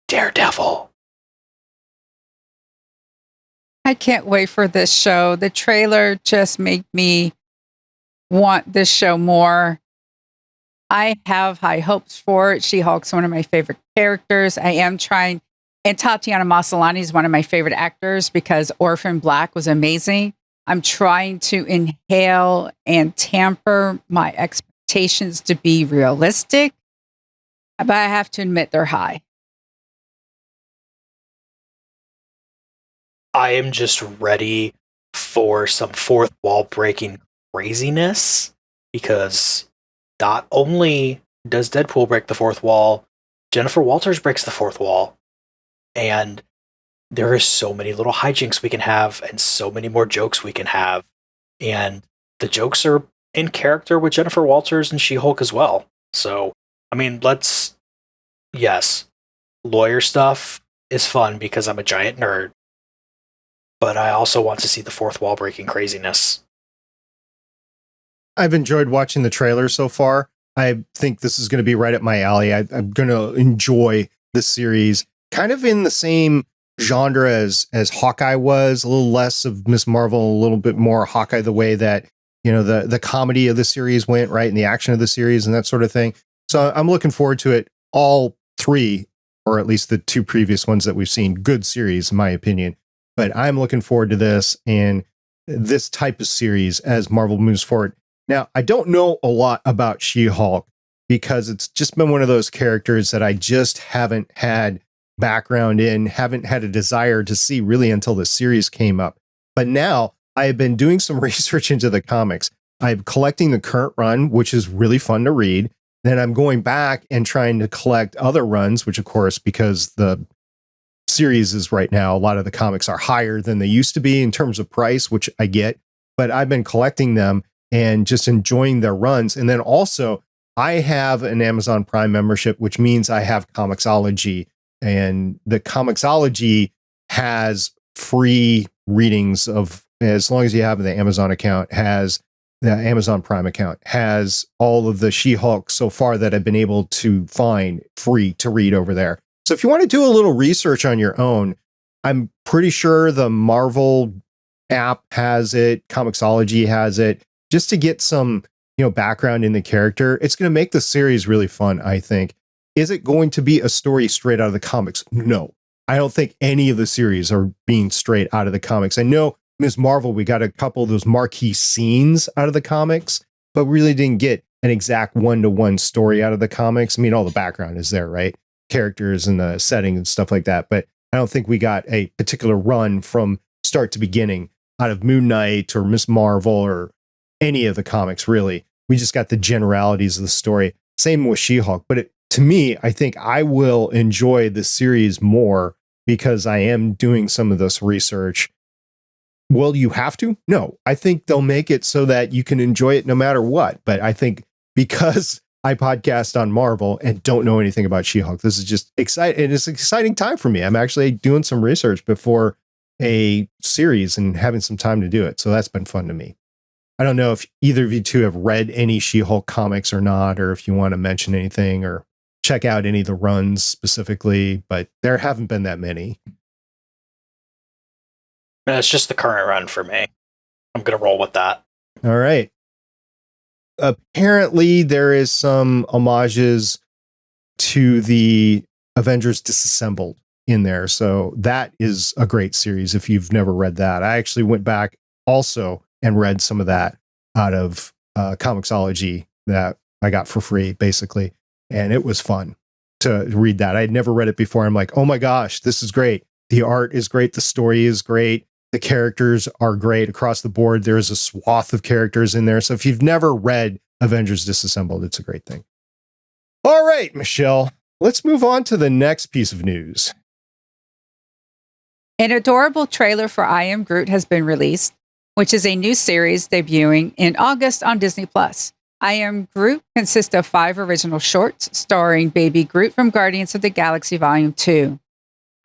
Daredevil. I can't wait for this show. The trailer just made me want this show more. I have high hopes for it. She-Hulk's one of my favorite characters. I am trying, and Tatiana Maslany is one of my favorite actors because Orphan Black was amazing. I'm trying to inhale and tamper my expectations to be realistic, but I have to admit they're high. I am just ready for some fourth wall breaking craziness, because not only does Deadpool break the fourth wall, Jennifer Walters breaks the fourth wall. And there are so many little hijinks we can have and so many more jokes we can have. And the jokes are in character with Jennifer Walters and She-Hulk as well. So, I mean, yes, lawyer stuff is fun because I'm a giant nerd. But I also want to see the fourth wall breaking craziness. I've enjoyed watching the trailer so far. I think this is going to be right up my alley. I'm going to enjoy this series, kind of in the same genre as Hawkeye was, a little less of Miss Marvel, a little bit more Hawkeye, the way that, the comedy of the series went, right, and the action of the series and that sort of thing. So I'm looking forward to it. All three, or at least the two previous ones that we've seen, good series, in my opinion. But I'm looking forward to this and this type of series as Marvel moves forward. Now, I don't know a lot about She-Hulk because it's just been one of those characters that I just haven't had background in, haven't had a desire to see really until the series came up. But now I have been doing some research into the comics. I'm collecting the current run, which is really fun to read. Then I'm going back and trying to collect other runs, which of course, because the series is right now, a lot of the comics are higher than they used to be in terms of price, which I get, but I've been collecting them and just enjoying their runs. And then also I have an Amazon Prime membership, which means I have Comixology, and the Comixology has free readings of, as long as you have the Amazon account, has the Amazon Prime account, has all of the She-Hulk so far that I've been able to find free to read over there. So if you want to do a little research on your own, I'm pretty sure the Marvel app has it, Comixology has it, just to get some, background in the character. It's going to make the series really fun, I think. Is it going to be a story straight out of the comics? No. I don't think any of the series are being straight out of the comics. I know Ms. Marvel, we got a couple of those marquee scenes out of the comics, but we really didn't get an exact one-to-one story out of the comics. I mean, all the background is there, right? Characters and the setting and stuff like that. But I don't think we got a particular run from start to beginning out of Moon Knight or Ms. Marvel or any of the comics, really. We just got the generalities of the story. Same with She-Hulk. But to me, I think I will enjoy the series more because I am doing some of this research. Will you have to? No, I think they'll make it so that you can enjoy it no matter what. But I think because I podcast on Marvel and don't know anything about She-Hulk, this is just exciting. It's an exciting time for me. I'm actually doing some research before a series and having some time to do it. So that's been fun to me. I don't know if either of you two have read any She-Hulk comics or not, or if you want to mention anything or check out any of the runs specifically, but there haven't been that many. No, it's just the current run for me. I'm going to roll with that. All right. Apparently, there is some homages to the Avengers Disassembled in there. So that is a great series if you've never read that. I actually went back also and read some of that out of Comixology that I got for free, basically. And it was fun to read that. I had never read it before. I'm like, oh my gosh, this is great. The art is great. The story is great. The characters are great across the board. There's a swath of characters in there. So if you've never read Avengers Disassembled, it's a great thing. All right, Michelle, let's move on to the next piece of news. An adorable trailer for I Am Groot has been released, which is a new series debuting in August on Disney+. I Am Groot consists of 5 original shorts starring Baby Groot from Guardians of the Galaxy Volume 2.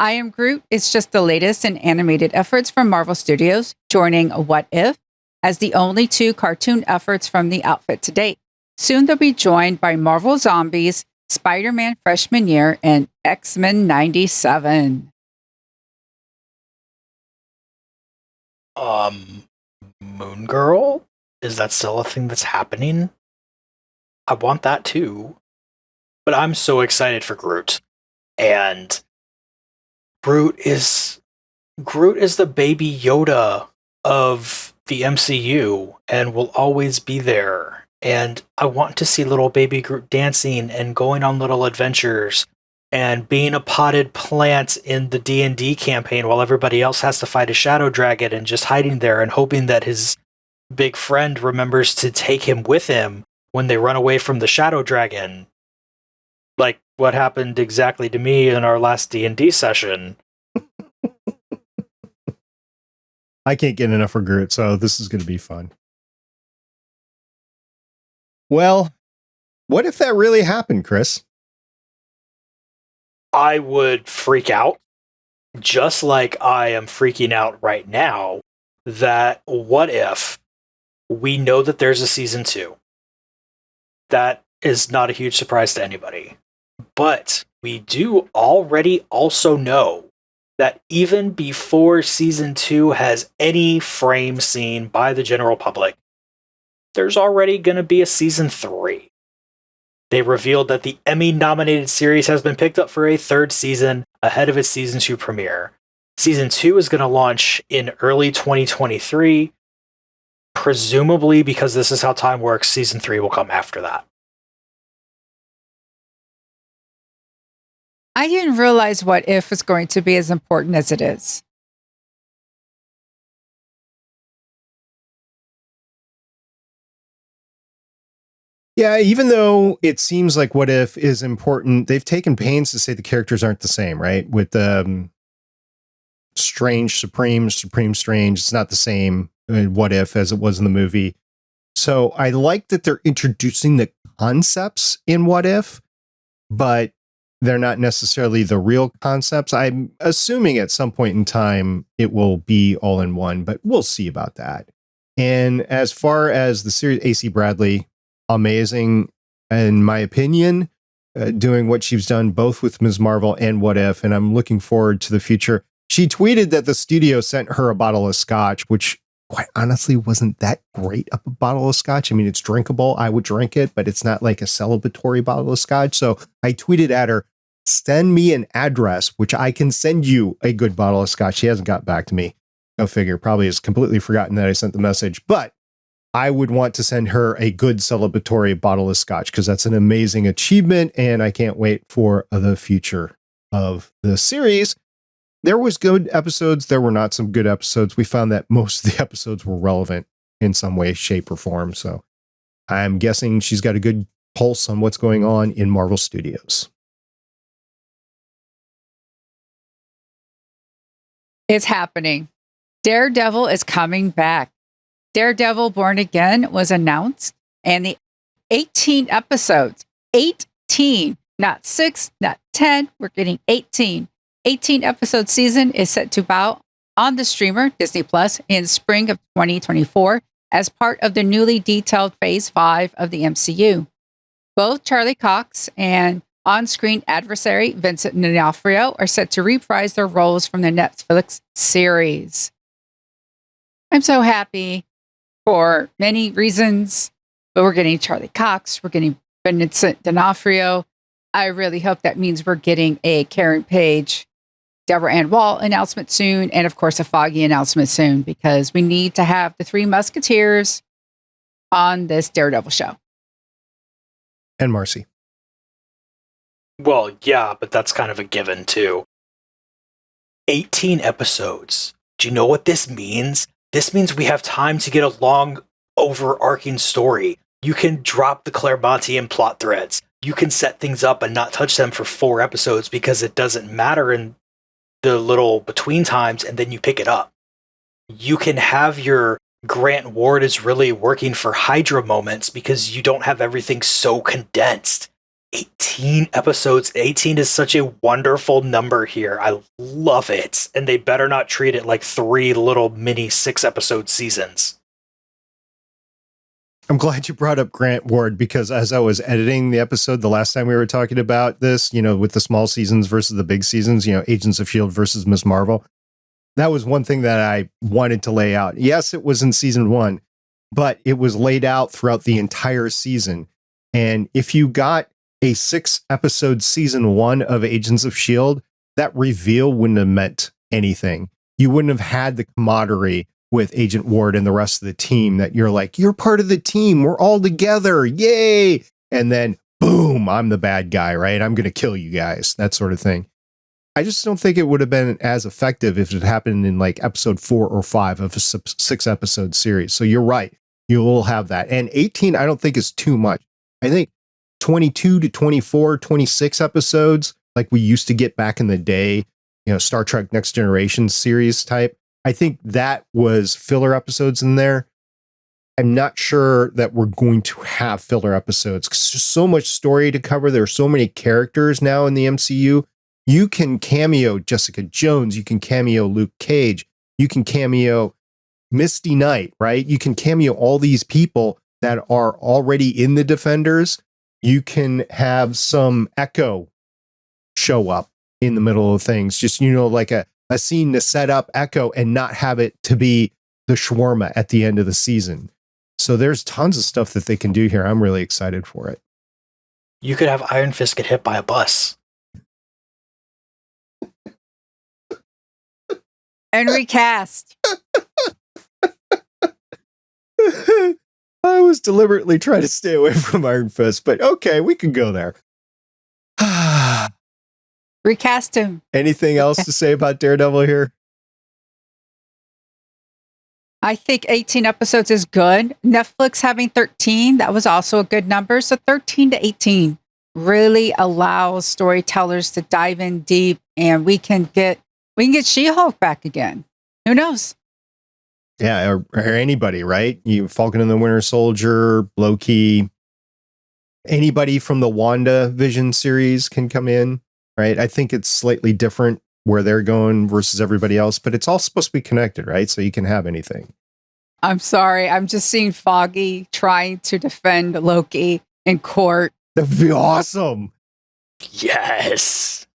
I Am Groot is just the latest in animated efforts from Marvel Studios, joining What If as the only 2 cartoon efforts from the outfit to date. Soon they'll be joined by Marvel Zombies, Spider-Man Freshman Year, and X-Men 97. Moon Girl? Is that still a thing that's happening? I want that too. But I'm so excited for Groot. And Groot is the baby Yoda of the MCU and will always be there. And I want to see little baby Groot dancing and going on little adventures and being a potted plant in the D&D campaign while everybody else has to fight a shadow dragon and just hiding there and hoping that his big friend remembers to take him with him when they run away from the shadow dragon. Like what happened exactly to me in our last D&D session. I can't get enough for Groot, so this is going to be fun. Well, what if that really happened, Chris? I would freak out, just like I am freaking out right now, that what if we know that there's a season 2? That is not a huge surprise to anybody. But we do already also know that even before season 2 has any frame seen by the general public, there's already going to be a season 3. They revealed that the Emmy-nominated series has been picked up for a 3rd season ahead of its season 2 premiere. Season 2 is going to launch in early 2023. Presumably, because this is how time works, season 3 will come after that. I didn't realize What If was going to be as important as it is. Yeah, even though it seems like What If is important, they've taken pains to say the characters aren't the same, right? With Strange, Supreme Strange, it's not the same What If as it was in the movie. So I like that they're introducing the concepts in What If, but they're not necessarily the real concepts. I'm assuming at some point in time it will be all in one, but we'll see about that. And as far as the series, AC Bradley, amazing, in my opinion, doing what she's done both with Ms. Marvel and What If, and I'm looking forward to the future. She tweeted that the studio sent her a bottle of scotch, which quite honestly wasn't that great of a bottle of scotch. I mean, it's drinkable. I would drink it, but it's not like a celebratory bottle of scotch. So I tweeted at her, send me an address, which I can send you a good bottle of scotch. She hasn't got back to me. Go figure. Probably has completely forgotten that I sent the message, but I would want to send her a good celebratory bottle of scotch because that's an amazing achievement, and I can't wait for the future of the series. There was good episodes. There were not some good episodes. We found that most of the episodes were relevant in some way, shape, or form. So I'm guessing she's got a good pulse on what's going on in Marvel Studios. It's happening. Daredevil is coming back. Daredevil Born Again was announced, and the 18 episodes, 18, not 6, not 10, we're getting 18. 18 episode season is set to bow on the streamer Disney Plus in spring of 2024 as part of the newly detailed Phase 5 of the MCU. Both Charlie Cox and on-screen adversary Vincent D'Onofrio are set to reprise their roles from the Netflix series. I'm so happy for many reasons, but we're getting Charlie Cox, we're getting Vincent D'Onofrio. I really hope that means we're getting a Karen Page, Deborah Ann Wall announcement soon, and of course a Foggy announcement soon, because we need to have the Three Musketeers on this Daredevil show. And Marcy. Well, yeah, but that's kind of a given too. 18 episodes. Do you know what this means? This means we have time to get a long, overarching story. You can drop the Claremontian plot threads. You can set things up and not touch them for 4 episodes because it doesn't matter in the little between times, and then you pick it up. You can have your Grant Ward is really working for Hydra moments because you don't have everything so condensed. 18 episodes. 18 is such a wonderful number here. I love it. And they better not treat it like 3 little mini 6-episode seasons. I'm glad you brought up Grant Ward because as I was editing the episode the last time we were talking about this, with the small seasons versus the big seasons, Agents of S.H.I.E.L.D. versus Ms. Marvel, that was one thing that I wanted to lay out. Yes, it was in season 1, but it was laid out throughout the entire season. And if you got a 6-episode season 1 of Agents of S.H.I.E.L.D., that reveal wouldn't have meant anything. You wouldn't have had the camaraderie with Agent Ward and the rest of the team that you're like, you're part of the team. We're all together. Yay. And then boom, I'm the bad guy, right? I'm going to kill you guys. That sort of thing. I just don't think it would have been as effective if it happened in like episode 4 or 5 of a 6-episode series. So you're right. You will have that. And 18, I don't think is too much. I think 22 to 24, 26 episodes, like we used to get back in the day, Star Trek Next Generation series type. I think that was filler episodes in there. I'm not sure that we're going to have filler episodes because there's so much story to cover. There are so many characters now in the MCU. You can cameo Jessica Jones. You can cameo Luke Cage. You can cameo Misty Knight, right? You can cameo all these people that are already in the Defenders. You can have some Echo show up in the middle of things. Just, like a scene to set up Echo and not have it to be the shawarma at the end of the season. So there's tons of stuff that they can do here. I'm really excited for it. You could have Iron Fist get hit by a bus. And recast. I was deliberately trying to stay away from Iron Fist, but okay, we can go there. Recast him. Anything else to say about Daredevil here? I think 18 episodes is good. Netflix having 13, that was also a good number. So 13 to 18 really allows storytellers to dive in deep, and we can get She-Hulk back again. Who knows? Yeah, or anybody, right? Falcon and the Winter Soldier, Loki, anybody from the WandaVision series can come in, right? I think it's slightly different where they're going versus everybody else, but it's all supposed to be connected, right? So you can have anything. I'm sorry. I'm just seeing Foggy trying to defend Loki in court. That would be awesome. Yes.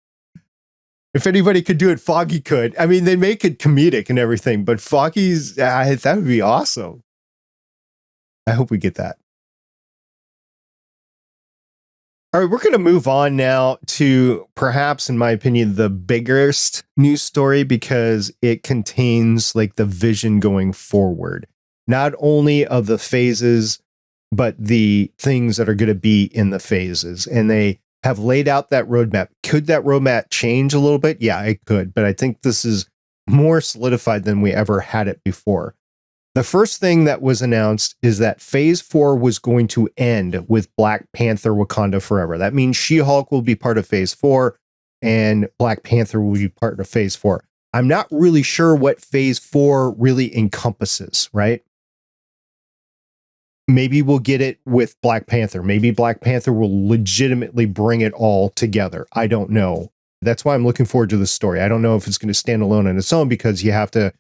If anybody could do it, Foggy could. I mean, they make it comedic and everything, but Foggy's, that would be awesome. I hope we get that. All right, we're going to move on now to perhaps, in my opinion, the biggest news story because it contains like the vision going forward, not only of the phases, but the things that are going to be in the phases. And they have laid out that roadmap. Could that roadmap change a little bit? Yeah, it could. But I think this is more solidified than we ever had it before. The first thing that was announced is that Phase 4 was going to end with Black Panther Wakanda Forever. That means She-Hulk will be part of Phase 4 and Black Panther will be part of Phase 4. I'm not really sure what Phase 4 really encompasses, right? Maybe we'll get it with Black Panther. Maybe Black Panther will legitimately bring it all together. I don't know. That's why I'm looking forward to this story. I don't know if it's going to stand alone on its own because you have to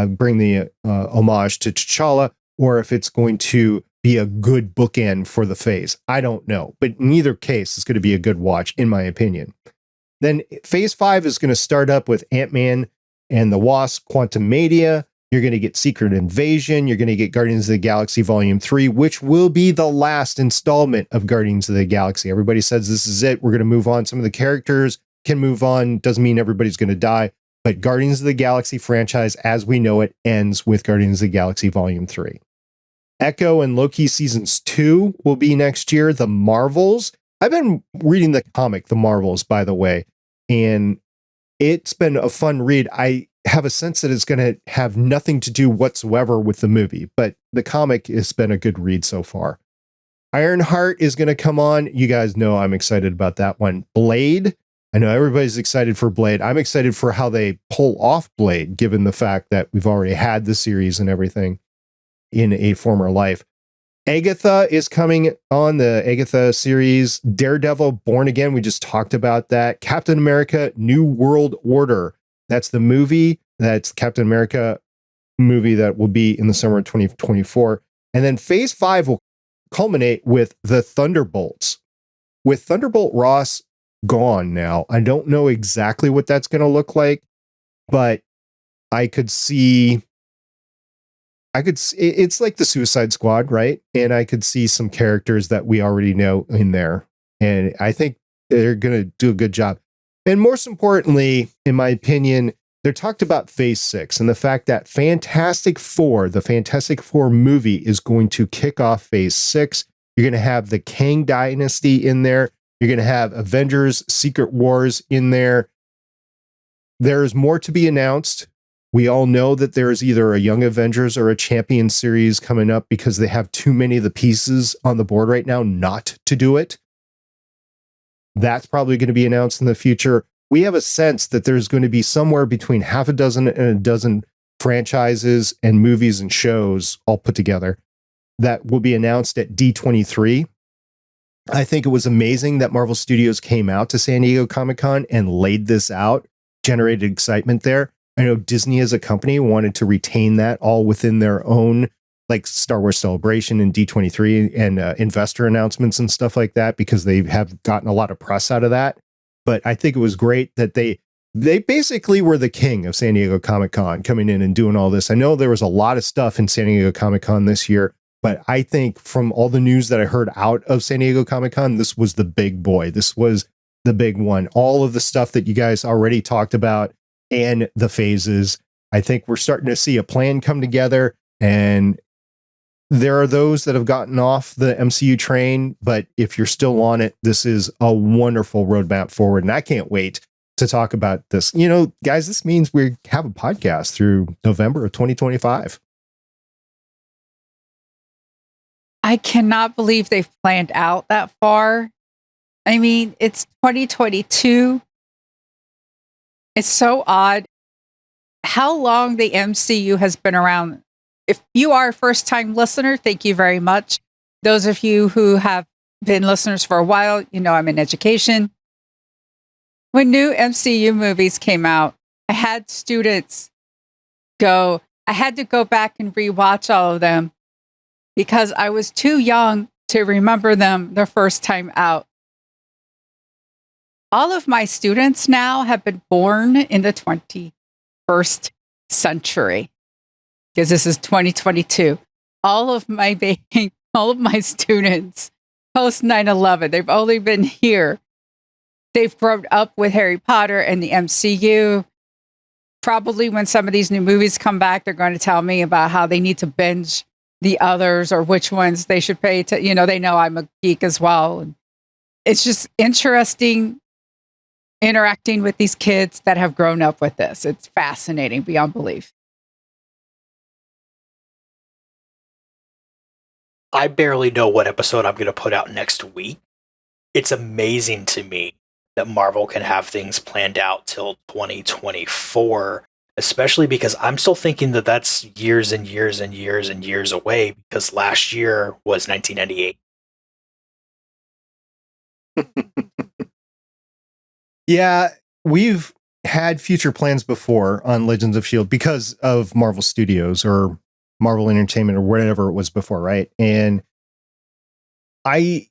bring the homage to T'Challa, or if it's going to be a good bookend for the phase. I don't know. But in either case, it's going to be a good watch, in my opinion. Then Phase 5 is going to start up with Ant-Man and the Wasp, Quantumania. You're going to get Secret Invasion. You're going to get Guardians of the Galaxy Volume 3, which will be the last installment of Guardians of the Galaxy. Everybody says this is it. We're going to move on. Some of the characters can move on. Doesn't mean everybody's going to die. But Guardians of the Galaxy franchise, as we know it, ends with Guardians of the Galaxy Volume 3. Echo and Loki Seasons 2 will be next year. The Marvels. I've been reading the comic, The Marvels, by the way, and it's been a fun read. I have a sense that it's going to have nothing to do whatsoever with the movie, but the comic has been a good read so far. Ironheart is going to come on. You guys know I'm excited about that one. Blade. I know everybody's excited for Blade. I'm excited for how they pull off Blade, given the fact that we've already had the series and everything in a former life. Agatha is coming on, the Agatha series. Daredevil, Born Again. We just talked about that. Captain America, New World Order. That's the movie. That's Captain America movie that will be in the summer of 2024. And then Phase 5 will culminate with the Thunderbolts. With Thunderbolt Ross gone now, I don't know exactly what that's going to look like, but I could see it's like the Suicide Squad, right? And I could see some characters that we already know in there, and I think they're going to do a good job. And most importantly, in my opinion, they talked about Phase 6 and the fact that Fantastic Four, the Fantastic Four movie, is going to kick off Phase 6. You're going to have the Kang Dynasty in there. You're going to have Avengers Secret Wars in there. There's more to be announced. We all know that there's either a Young Avengers or a Champion series coming up because they have too many of the pieces on the board right now not to do it. That's probably going to be announced in the future. We have a sense that there's going to be somewhere between half a dozen and a dozen franchises and movies and shows all put together that will be announced at D23. I think it was amazing that Marvel Studios came out to San Diego Comic-Con and laid this out, generated excitement there. I know Disney as a company wanted to retain that all within their own, like Star Wars Celebration and D23 and investor announcements and stuff like that, because they have gotten a lot of press out of that. But I think it was great that they basically were the king of San Diego Comic-Con coming in and doing all this. I know there was a lot of stuff in San Diego Comic-Con this year, but I think from all the news that I heard out of San Diego Comic-Con, this was the big boy. This was the big one. All of the stuff that you guys already talked about and the phases. I think we're starting to see a plan come together, and there are those that have gotten off the MCU train, but if you're still on it, this is a wonderful roadmap forward, and I can't wait to talk about this. You know, guys, this means we have a podcast through November of 2025. I cannot believe they've planned out that far. I mean, it's 2022. It's so odd how long the MCU has been around. If you are a first-time listener, thank you very much. Those of you who have been listeners for a while, you know I'm in education. When new MCU movies came out, I had students I had to go back and rewatch all of them because I was too young to remember them the first time out. All of my students now have been born in the 21st century because this is 2022. All of my students, post 9/11. They've only been here. They've grown up with Harry Potter and the MCU. Probably when some of these new movies come back, they're going to tell me about how they need to binge the others or which ones they should pay to. They know I'm a geek as well. And it's just interesting interacting with these kids that have grown up with this. It's fascinating beyond belief. I barely know what episode I'm going to put out next week. It's amazing to me that Marvel can have things planned out till 2024, especially because I'm still thinking that that's years and years and years and years away, because last year was 1998. Yeah, we've had future plans before on Legends of S.H.I.E.L.D. because of Marvel Studios or Marvel Entertainment or whatever it was before, right? And I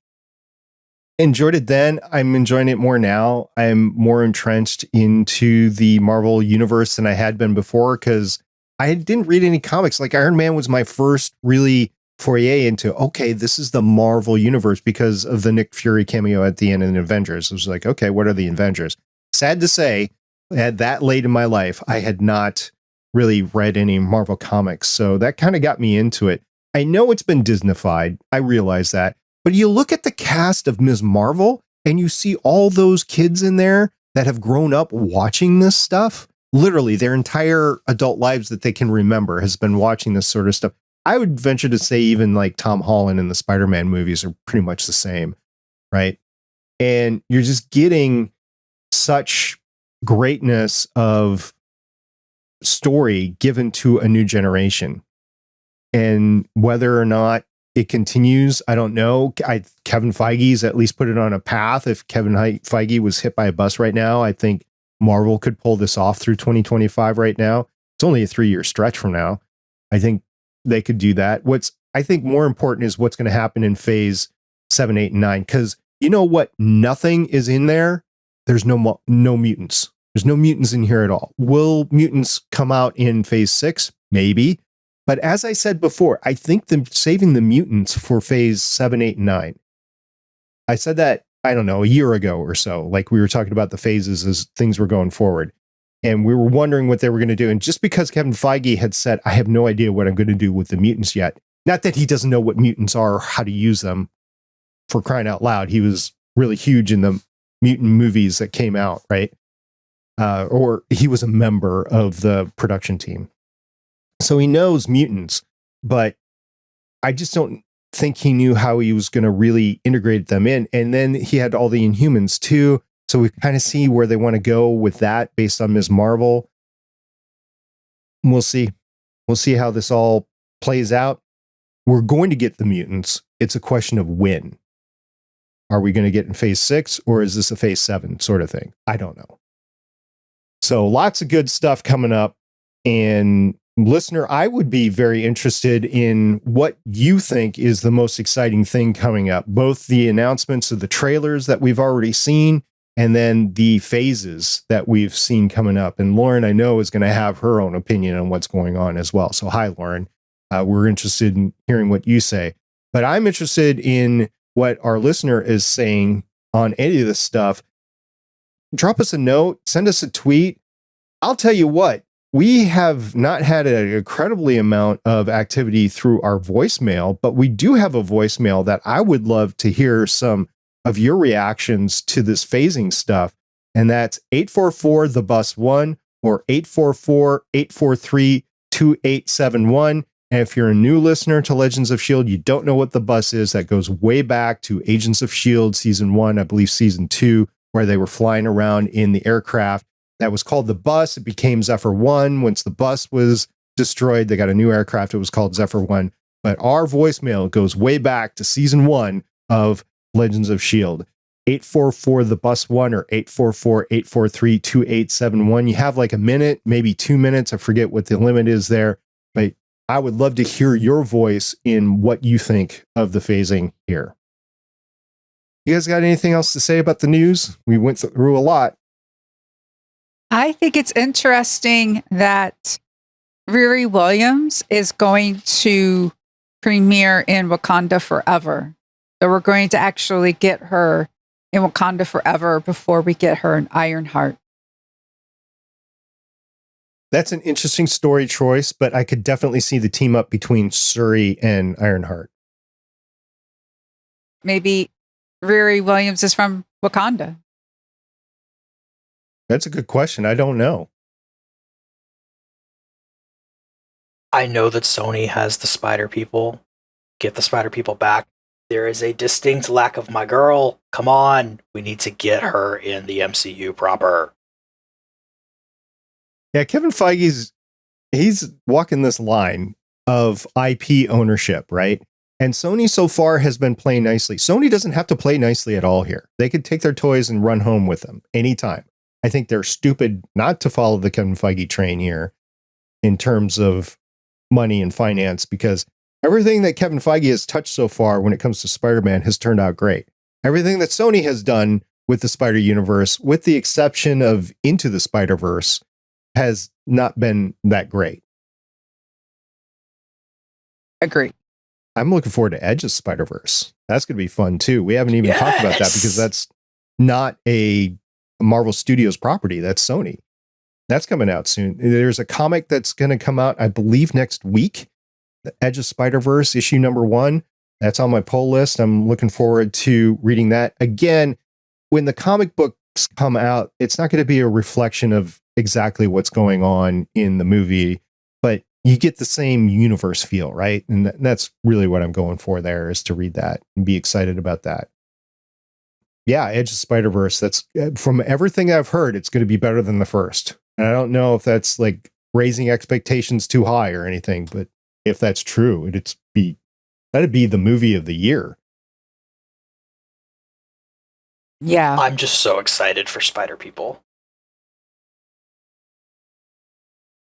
enjoyed it then. I'm enjoying it more now. I'm more entrenched into the Marvel universe than I had been before because I didn't read any comics. Like Iron Man was my first really foray into, okay, this is the Marvel universe because of the Nick Fury cameo at the end of the Avengers. It was like, okay, what are the Avengers? Sad to say, at that late in my life, I had not really read any Marvel comics. So that kind of got me into it. I know it's been Disneyfied. I realize that. But you look at the cast of Ms. Marvel and you see all those kids in there that have grown up watching this stuff. Literally their entire adult lives that they can remember has been watching this sort of stuff. I would venture to say even like Tom Holland in the Spider-Man movies are pretty much the same, right? And you're just getting such greatness of story given to a new generation. And whether or not it continues, I don't know. Kevin Feige's at least put it on a path. If Kevin Feige was hit by a bus right now, I think Marvel could pull this off through 2025 right now. It's only a 3-year stretch from now. I think they could do that. What's I think more important is what's going to happen in phase 7, 8, and 9. Because you know what? Nothing is in there. There's no mutants. There's no mutants in here at all. Will mutants come out in phase 6? Maybe. But as I said before, I think they're saving the mutants for phase 7, 8, and 9. I said that, I don't know, a year ago or so. Like we were talking about the phases as things were going forward. And we were wondering what they were going to do. And just because Kevin Feige had said, I have no idea what I'm going to do with the mutants yet. Not that he doesn't know what mutants are or how to use them, for crying out loud. He was really huge in the mutant movies that came out, right? Or he was a member of the production team. So he knows mutants, but I just don't think he knew how he was going to really integrate them in. And then he had all the Inhumans too. So we kind of see where they want to go with that based on Ms. Marvel. We'll see. We'll see how this all plays out. We're going to get the mutants. It's a question of when. Are we going to get in phase 6 or is this a phase 7 sort of thing? I don't know. So lots of good stuff coming up. And listener, I would be very interested in what you think is the most exciting thing coming up. Both the announcements of the trailers that we've already seen and then the phases that we've seen coming up. And Lauren, I know, is going to have her own opinion on what's going on as well. So hi, Lauren. We're interested in hearing what you say. But I'm interested in what our listener is saying on any of this stuff. Drop us a note. Send us a tweet. I'll tell you what. We have not had an incredibly amount of activity through our voicemail, but we do have a voicemail that I would love to hear some of your reactions to this phasing stuff. And that's 844-THE-BUS-1 or 844-843-2871. And if you're a new listener to Legends of S.H.I.E.L.D., you don't know what the bus is, that goes way back to Agents of S.H.I.E.L.D. season 1, I believe season 2, where they were flying around in the aircraft. That was called the bus. It became Zephyr 1. Once the bus was destroyed, they got a new aircraft. It was called Zephyr 1. But our voicemail goes way back to season 1 of Legends of S.H.I.E.L.D. 844-THE-BUS-1 or 844-843-2871. You have like a minute, maybe 2 minutes. I forget what the limit is there. But I would love to hear your voice in what you think of the phasing here. You guys got anything else to say about the news? We went through a lot. I think it's interesting that Riri Williams is going to premiere in Wakanda Forever. So we're going to actually get her in Wakanda Forever before we get her in Ironheart. That's an interesting story choice, but I could definitely see the team up between Shuri and Ironheart. Maybe Riri Williams is from Wakanda. That's a good question. I don't know. I know that Sony has the Spider People. Get the Spider People back. There is a distinct lack of my girl. Come on. We need to get her in the MCU proper. Yeah, Kevin Feige's he's walking this line of IP ownership, right? And Sony so far has been playing nicely. Sony doesn't have to play nicely at all here. They could take their toys and run home with them anytime. I think they're stupid not to follow the Kevin Feige train here in terms of money and finance, because everything that Kevin Feige has touched so far when it comes to Spider-Man has turned out great. Everything that Sony has done with the Spider-Universe, with the exception of Into the Spider-Verse, has not been that great. Agree. I'm looking forward to Edge of Spider-Verse. That's going to be fun too. We haven't even talked about that because that's not a Marvel Studios property. That's Sony. That's coming out soon. There's a comic that's going to come out, I believe, next week. The Edge of Spider-Verse, issue number 1. That's on my pull list. I'm looking forward to reading that. Again, when the comic books come out, it's not going to be a reflection of exactly what's going on in the movie, but you get the same universe feel, right? And that's really what I'm going for there, is to read that and be excited about that. Yeah, Edge of Spider-Verse, that's from everything I've heard, it's going to be better than the first. And I don't know if that's like raising expectations too high or anything, but if that's true, that'd be the movie of the year. Yeah. I'm just so excited for Spider People.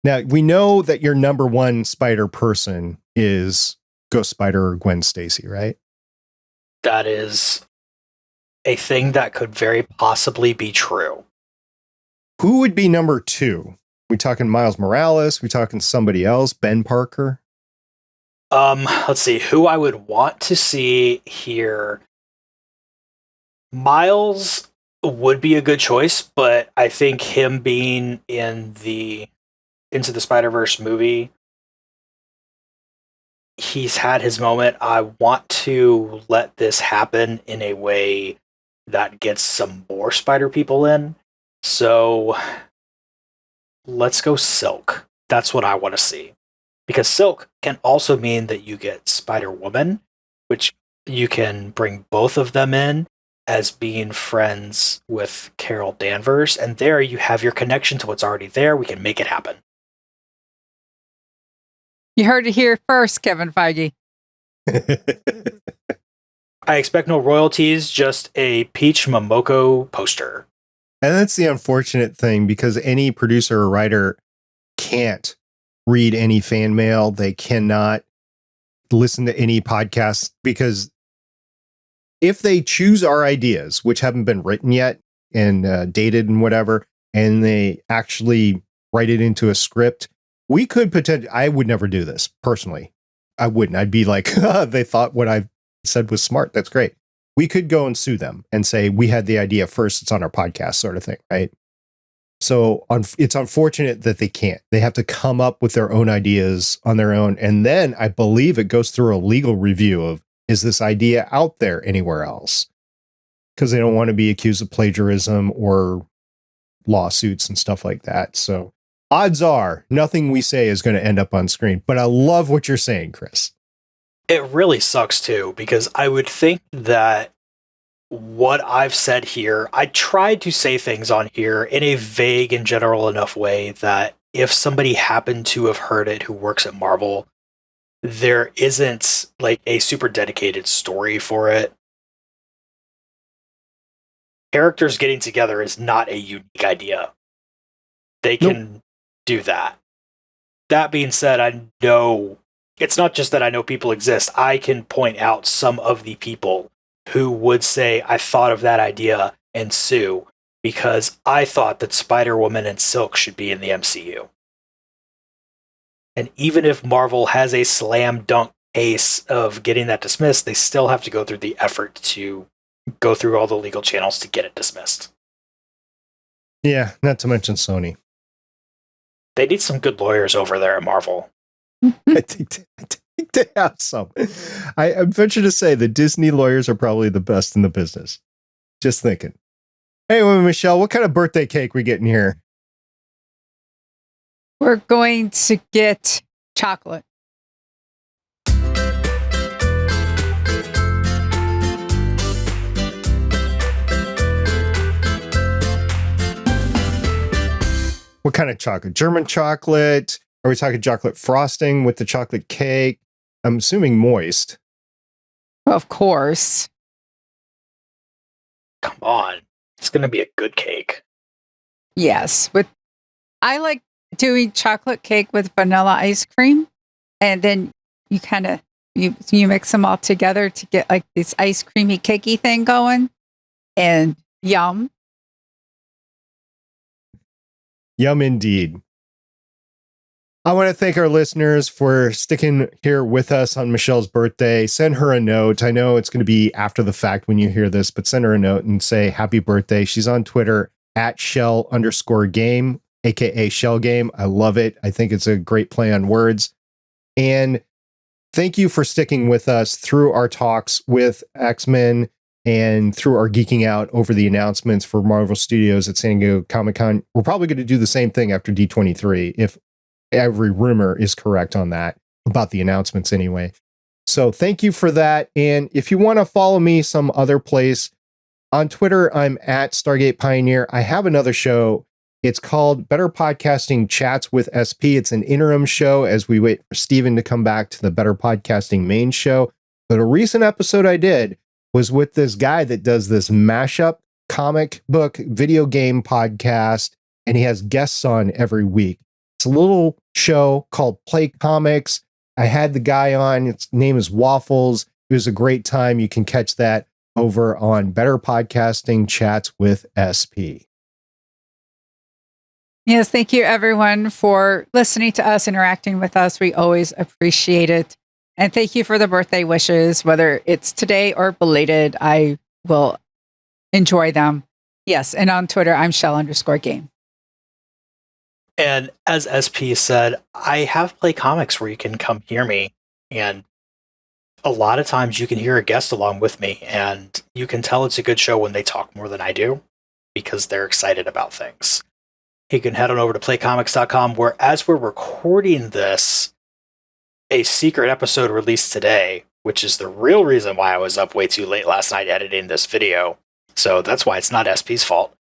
Now, we know that your number one Spider person is Ghost Spider or Gwen Stacy, right? That is a thing that could very possibly be true. Who would be number 2? We talking Miles Morales? We talking somebody else? Ben Parker? Let's see who I would want to see here. Miles would be a good choice, but I think him being in the Into the Spider-Verse movie, he's had his moment. I want to let this happen in a way that gets some more Spider People in. So let's go Silk. That's what I want to see. Because Silk can also mean that you get Spider-Woman, which you can bring both of them in as being friends with Carol Danvers. And there you have your connection to what's already there. We can make it happen. You heard it here first, Kevin Feige. I expect no royalties, just a Peach Momoko poster. And that's the unfortunate thing, because any producer or writer can't read any fan mail. They cannot listen to any podcasts, because if they choose our ideas, which haven't been written yet and dated and whatever, and they actually write it into a script, we could potentially, I would never do this personally. I wouldn't. I'd be like, they thought what I said was smart. That's great. We could go and sue them and say, we had the idea first. It's on our podcast, sort of thing. Right. So it's unfortunate that they can't. They have to come up with their own ideas on their own. And then I believe it goes through a legal review of, is this idea out there anywhere else? Because they don't want to be accused of plagiarism or lawsuits and stuff like that. So odds are nothing we say is going to end up on screen. But I love what you're saying, Chris. It really sucks too, because I would think that what I've said here, I tried to say things on here in a vague and general enough way that if somebody happened to have heard it who works at Marvel, there isn't like a super dedicated story for it. Characters getting together is not a unique idea. They can do that. That being said, I know it's not just that I know people exist. I can point out some of the people who would say, I thought of that idea, and sue, because I thought that Spider-Woman and Silk should be in the MCU. And even if Marvel has a slam dunk case of getting that dismissed, they still have to go through the effort to go through all the legal channels to get it dismissed. Yeah, not to mention Sony. They need some good lawyers over there at Marvel. I think they have some. I venture to say the Disney lawyers are probably the best in the business. Just thinking. Anyway, Michelle, what kind of birthday cake we getting here? We're going to get chocolate. What kind of chocolate? German chocolate? Are we talking chocolate frosting with the chocolate cake? I'm assuming moist. Of course. Come on. It's going to be a good cake. Yes. I like doing chocolate cake with vanilla ice cream. And then you kind of, you mix them all together to get like this ice creamy cakey thing going. And yum. Yum indeed. I want to thank our listeners for sticking here with us on Michelle's birthday. Send her a note. I know it's going to be after the fact when you hear this, but send her a note and say happy birthday. She's on Twitter at @Shell_game, aka Shell Game. I love it. I think it's a great play on words. And thank you for sticking with us through our talks with X-Men and through our geeking out over the announcements for Marvel Studios at San Diego Comic-Con. We're probably going to do the same thing after D23 if every rumor is correct on that, about the announcements anyway. So thank you for that. And if you want to follow me some other place, on Twitter, I'm at Stargate Pioneer. I have another show. It's called Better Podcasting Chats with SP. It's an interim show as we wait for Steven to come back to the Better Podcasting main show. But a recent episode I did was with this guy that does this mashup comic book video game podcast, and he has guests on every week. It's a little show called Play Comics. I had the guy on. His name is Waffles. It was a great time. You can catch that over on Better Podcasting Chats with SP. Yes, thank you everyone for listening to us, interacting with us. We always appreciate it. And thank you for the birthday wishes, whether it's today or belated. I will enjoy them. Yes, and on Twitter, I'm Shell_game. And as SP said, I have Play Comics where you can come hear me. And a lot of times you can hear a guest along with me. And you can tell it's a good show when they talk more than I do because they're excited about things. You can head on over to playcomics.com where, as we're recording this, a secret episode released today, which is the real reason why I was up way too late last night editing this video. So that's why it's not SP's fault.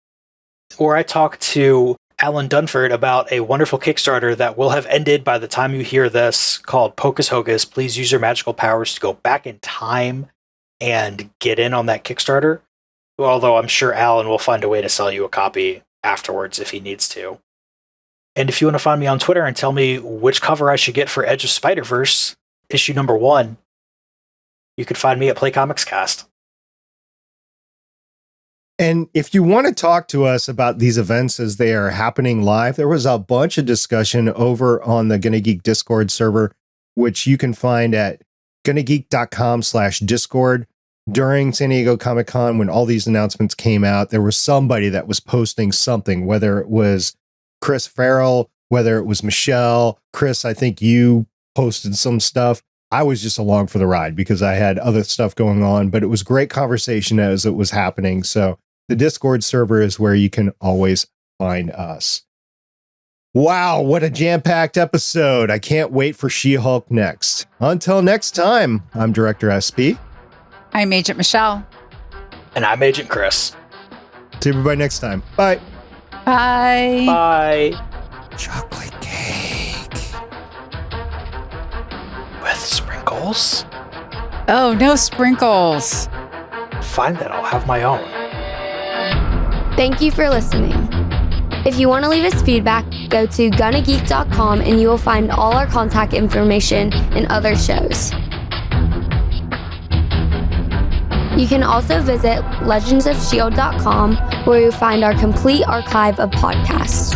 Or I talked to Alan Dunford about a wonderful Kickstarter that will have ended by the time you hear this, called Pocus Hocus. Please use your magical powers to go back in time and get in on that Kickstarter. Although I'm sure Alan will find a way to sell you a copy afterwards if he needs to. And if you want to find me on Twitter and tell me which cover I should get for Edge of Spider-Verse, issue number 1, you can find me at Play Comics Cast. And if you want to talk to us about these events as they are happening live, there was a bunch of discussion over on the GonnaGeek Discord server, which you can find at GonnaGeek.com/Discord. During San Diego Comic-Con, when all these announcements came out, there was somebody that was posting something, whether it was Chris Farrell, whether it was Michelle. Chris, I think you posted some stuff. I was just along for the ride because I had other stuff going on, but it was great conversation as it was happening. So the Discord server is where you can always find us. Wow, what a jam-packed episode. I can't wait for She-Hulk next. Until next time, I'm Director SP. I'm Agent Michelle. And I'm Agent Chris. See everybody next time. Bye. Bye. Bye. Chocolate cake. With sprinkles? Oh, no sprinkles. Fine then, I'll have my own. Thank you for listening. If you want to leave us feedback, go to GonnaGeek.com and you will find all our contact information and other shows. You can also visit legendsofshield.com where you'll find our complete archive of podcasts.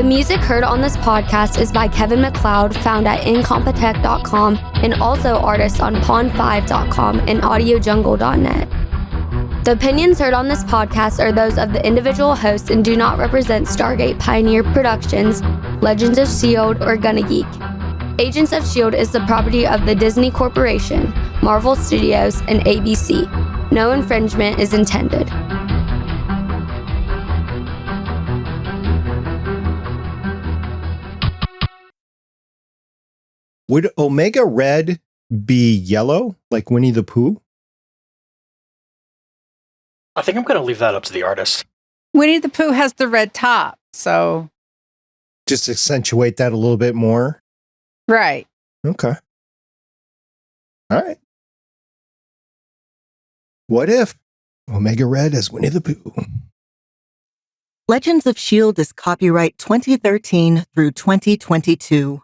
The music heard on this podcast is by Kevin MacLeod, found at incompetech.com, and also artists on pond5.com and audiojungle.net. The opinions heard on this podcast are those of the individual hosts and do not represent Stargate Pioneer Productions, Legends of S.H.I.E.L.D, or GonnaGeek. Agents of S.H.I.E.L.D. is the property of the Disney Corporation, Marvel Studios, and ABC. No infringement is intended. Would Omega Red be yellow, like Winnie the Pooh? I think I'm going to leave that up to the artist. Winnie the Pooh has the red top, so. Just accentuate that a little bit more. Right. Okay. All right. What if Omega Red as Winnie the Pooh? Legends of S.H.I.E.L.D. is copyright 2013 through 2022.